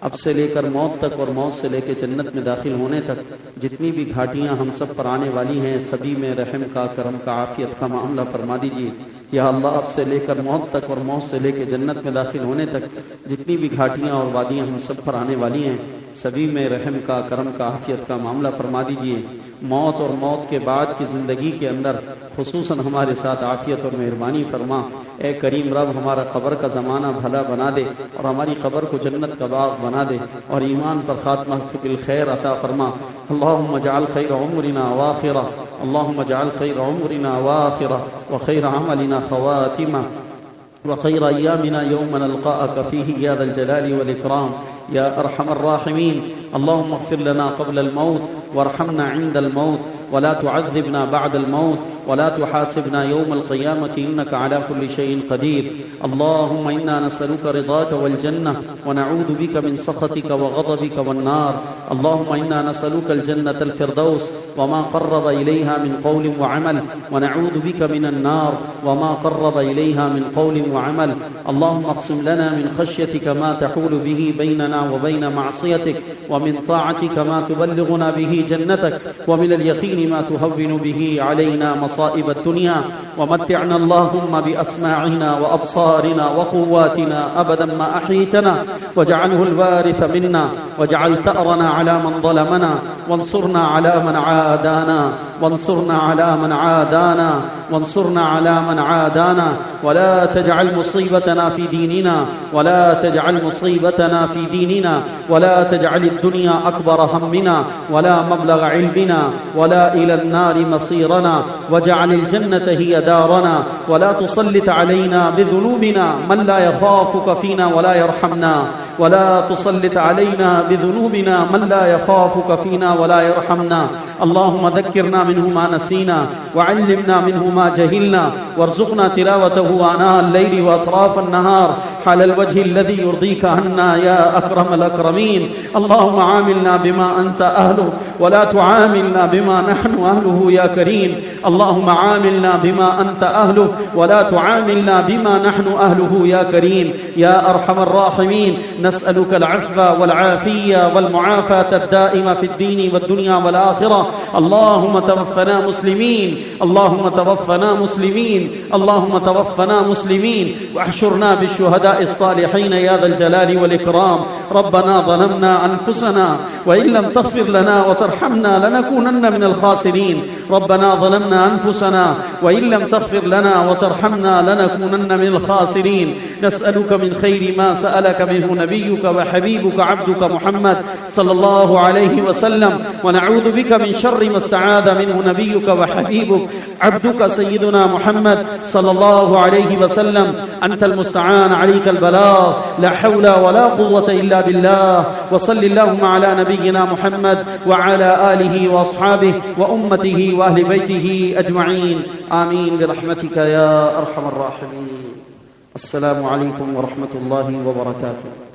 اب سے لے کر موت تک اور موت سے لے کے جنت میں داخل ہونے تک جتنی بھی گھاٹیاں ہم سب پر آنے والی ہیں، سبھی میں رحم کا، کرم کا، عافیت کا معاملہ فرما دیجیے یا اللہ۔ اب سے لے کر موت تک اور موت سے لے کے جنت میں داخل ہونے تک جتنی بھی گھاٹیاں اور وادیاں ہم سب پر آنے والی ہیں، سبھی میں رحم کا، کرم کا، عافیت کا معاملہ فرما دیجیے۔ موت اور موت کے بعد کی زندگی کے اندر خصوصاً ہمارے ساتھ عافیت اور مہربانی فرما۔ اے کریم رب، ہمارا قبر کا زمانہ بھلا بنا دے اور ہماری قبر کو جنت کا باغ بنا دے اور ایمان پر خاتمہ بالخیر عطا فرما۔ اللہم اجعل خیر عمرنا واخرہ، اللہم اجعل خیر عمرنا واخرہ وخیر عملنا خواتمہ وخير أيامنا يوم نلقاك فيه يا ذا الجلال والإكرام يا أرحم الراحمين۔ اللهم اغفر لنا قبل الموت وارحمنا عند الموت ولا تعذبنا بعد الموت ولا تحاسبنا يوم القيامة إنك على كل شيء قدير۔ اللهم إنا نسألك رضاك والجنة ونعوذ بك من سخطك وغضبك والنار۔ اللهم إنا نسألك الجنة الفردوس وما قرب إليها من قول وعمل ونعوذ بك من النار وما قرب إليها من قول وعمل۔ اللهم اقسم لنا من خشيتك ما تحول به بيننا وبين معصيتك ومن طاعتك ما تبلغنا به جنتك ومن اليقين ما تهون به علينا مصائب الدنيا ومتعنا اللهم بأسماعنا وأبصارنا وقواتنا أبدا ما أحييتنا واجعله الوارث منا واجعل ثأرنا على من ظلمنا وانصرنا على من عادانا وانصرنا على من عادانا وانصرنا على من عادانا ولا تجعل مصيبتنا في ديننا ولا تجعل مصيبتنا في ديننا ولا تجعل الدنيا أكبر همنا ولا مبلغ علمنا ولا إلى النار مصيرنا واجعل الجنة هي دارنا ولا تسلط علينا بذنوبنا من لا يخافك فينا ولا يرحمنا ولا تسلط علينا بذنوبنا من لا يخافك فينا ولا يرحمنا۔ اللهم ذكرنا منه ما نسينا وعلمنا منه ما جهلنا وارزقنا تلاوته آناء الليل وأطراف النهار على الوجه الذي يرضيك عنا يا أكرم الأكرمين۔ اللهم عاملنا بما أنت أهله ولا تعاملنا بما نحن أهله يا كريم۔ اللهم عاملنا بما أنت أهله ولا تعاملنا بما نحن أهله يا كريم يا أرحم الراحمين۔ نسألك العفو والعافية والمعافاة الدائمة في الدين والدنيا والآخرة۔ اللهم توفنا مسلمين، اللهم توفنا مسلمين، اللهم توفنا مسلمين واحشرنا بالشهداء الصالحين يا ذا الجلال والإكرام۔ ربنا ظلمنا أنفسنا وإن لم تغفر لنا وترحمنا لنكونن من الخاسرين۔ ربنا ظلمنا أنفسنا وإن لم تغفر لنا وترحمنا لنكونن من الخاسرين۔ نسألك من خير ما سألك منه نبيك وحبيبك عبدك محمد صلى الله عليه وسلم ونعوذ بك من شر ما استعاذ منه نبيك وحبيبك عبدك سيدنا محمد صلى الله عليه وسلم۔ أنت المستعان عليك البلاغ، لا حول ولا قوة إلا بالله۔ وصل اللهم على نبينا محمد وعلى آله وأصحابه وأمته وأهل بيته أجمعين آمين برحمتك يا أرحم الراحمين۔ السلام عليكم ورحمة الله وبركاته۔